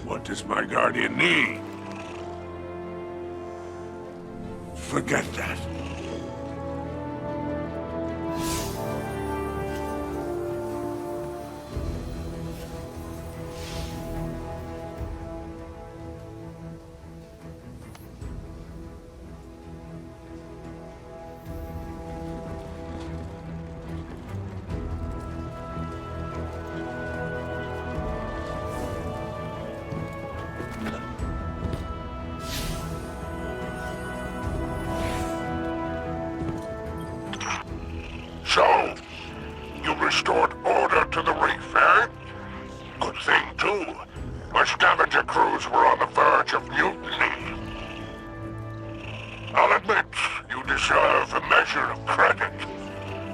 What does my Guardian need? Forget that. So, you restored order to the reef, eh? Good thing, too. My scavenger crews were on the verge of mutiny. I'll admit, you deserve a measure of credit.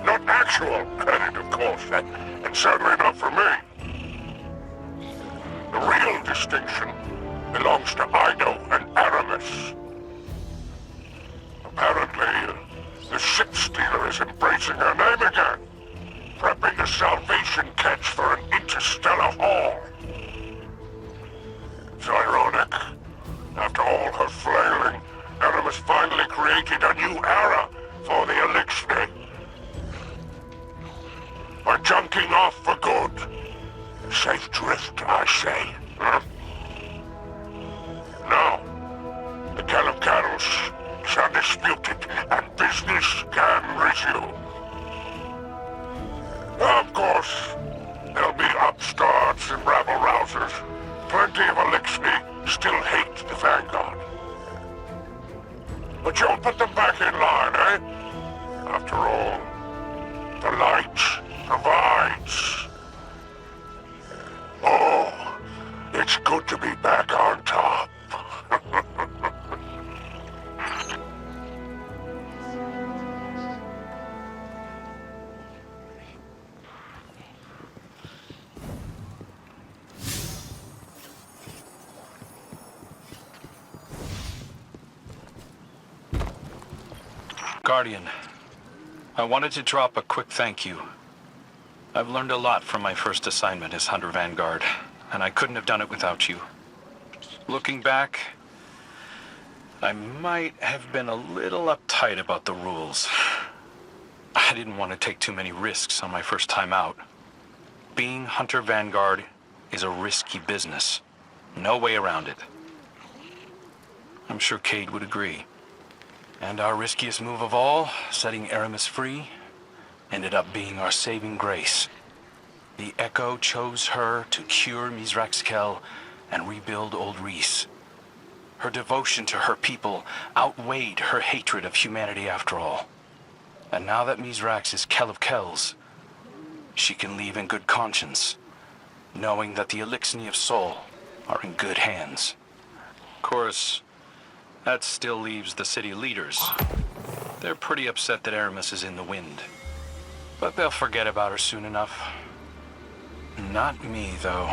Not actual credit, of course, and certainly not for me. The real distinction belongs to Ido and Aramis. Apparently, the ship stealer is embracing her name again, prepping a salvation catch for an interstellar haul. adrift, I say. Huh? Now, the Kell of Kells is undisputed, and business can resume. Of course, there'll be upstarts and rabble-rousers. Plenty of Eliksne still hate the Vanguard. But you'll put them back in line, eh? After all, the light provides. Oh, it's good to be back on top. Guardian, I wanted to drop a quick thank you. I've learned a lot from my first assignment as Hunter Vanguard, and I couldn't have done it without you. Looking back, I might have been a little uptight about the rules. I didn't want to take too many risks on my first time out. Being Hunter Vanguard is a risky business. No way around it. I'm sure Cade would agree. And our riskiest move of all, setting Aramis free, ended up being our saving grace. The Echo chose her to cure Mizrax Kell and rebuild Old Reese. Her devotion to her people outweighed her hatred of humanity after all. And now that Mizrax is Kell of Kells, she can leave in good conscience, knowing that the Eliksne of Soul are in good hands. Of course, that still leaves the city leaders. They're pretty upset that Aramis is in the wind. But they'll forget about her soon enough. Not me, though.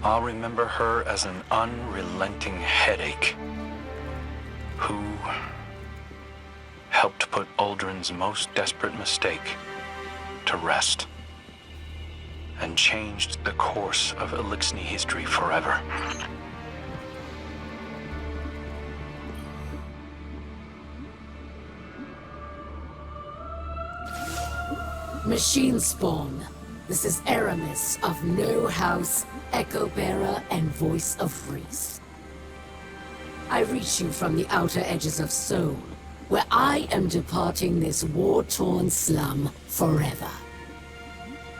I'll remember her as an unrelenting headache who helped put Uldren's most desperate mistake to rest and changed the course of Eliksne history forever. Machine spawn. This is Aramis of No House, Echo Bearer, and Voice of Reese. I reach you from the outer edges of Seoul, where I am departing this war-torn slum forever.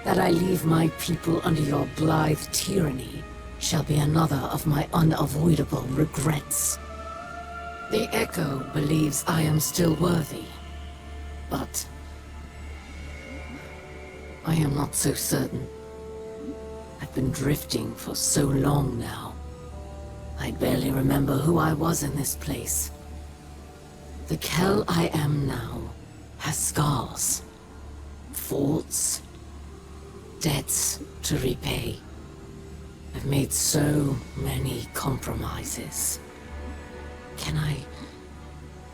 That I leave my people under your blithe tyranny shall be another of my unavoidable regrets. The Echo believes I am still worthy, but I am not so certain. I've been drifting for so long now. I barely remember who I was in this place. The Kell I am now has scars, faults, debts to repay. I've made so many compromises. Can I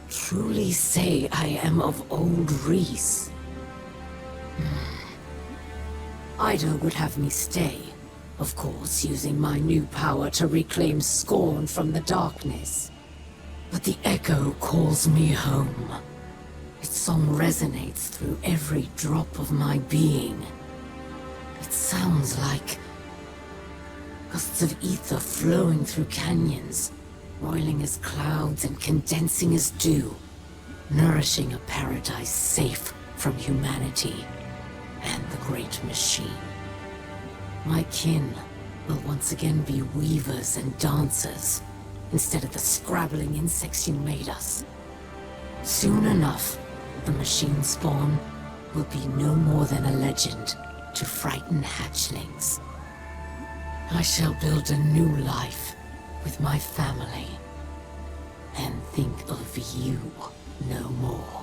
truly say I am of Old Reese? Ida would have me stay, of course, using my new power to reclaim Scorn from the darkness. But the Echo calls me home. Its song resonates through every drop of my being. It sounds like gusts of ether flowing through canyons, roiling as clouds and condensing as dew, nourishing a paradise safe from humanity and the great machine. My kin will once again be weavers and dancers, instead of the scrabbling insects you made us. Soon enough, the machine spawn will be no more than a legend to frighten hatchlings. I shall build a new life with my family, and think of you no more.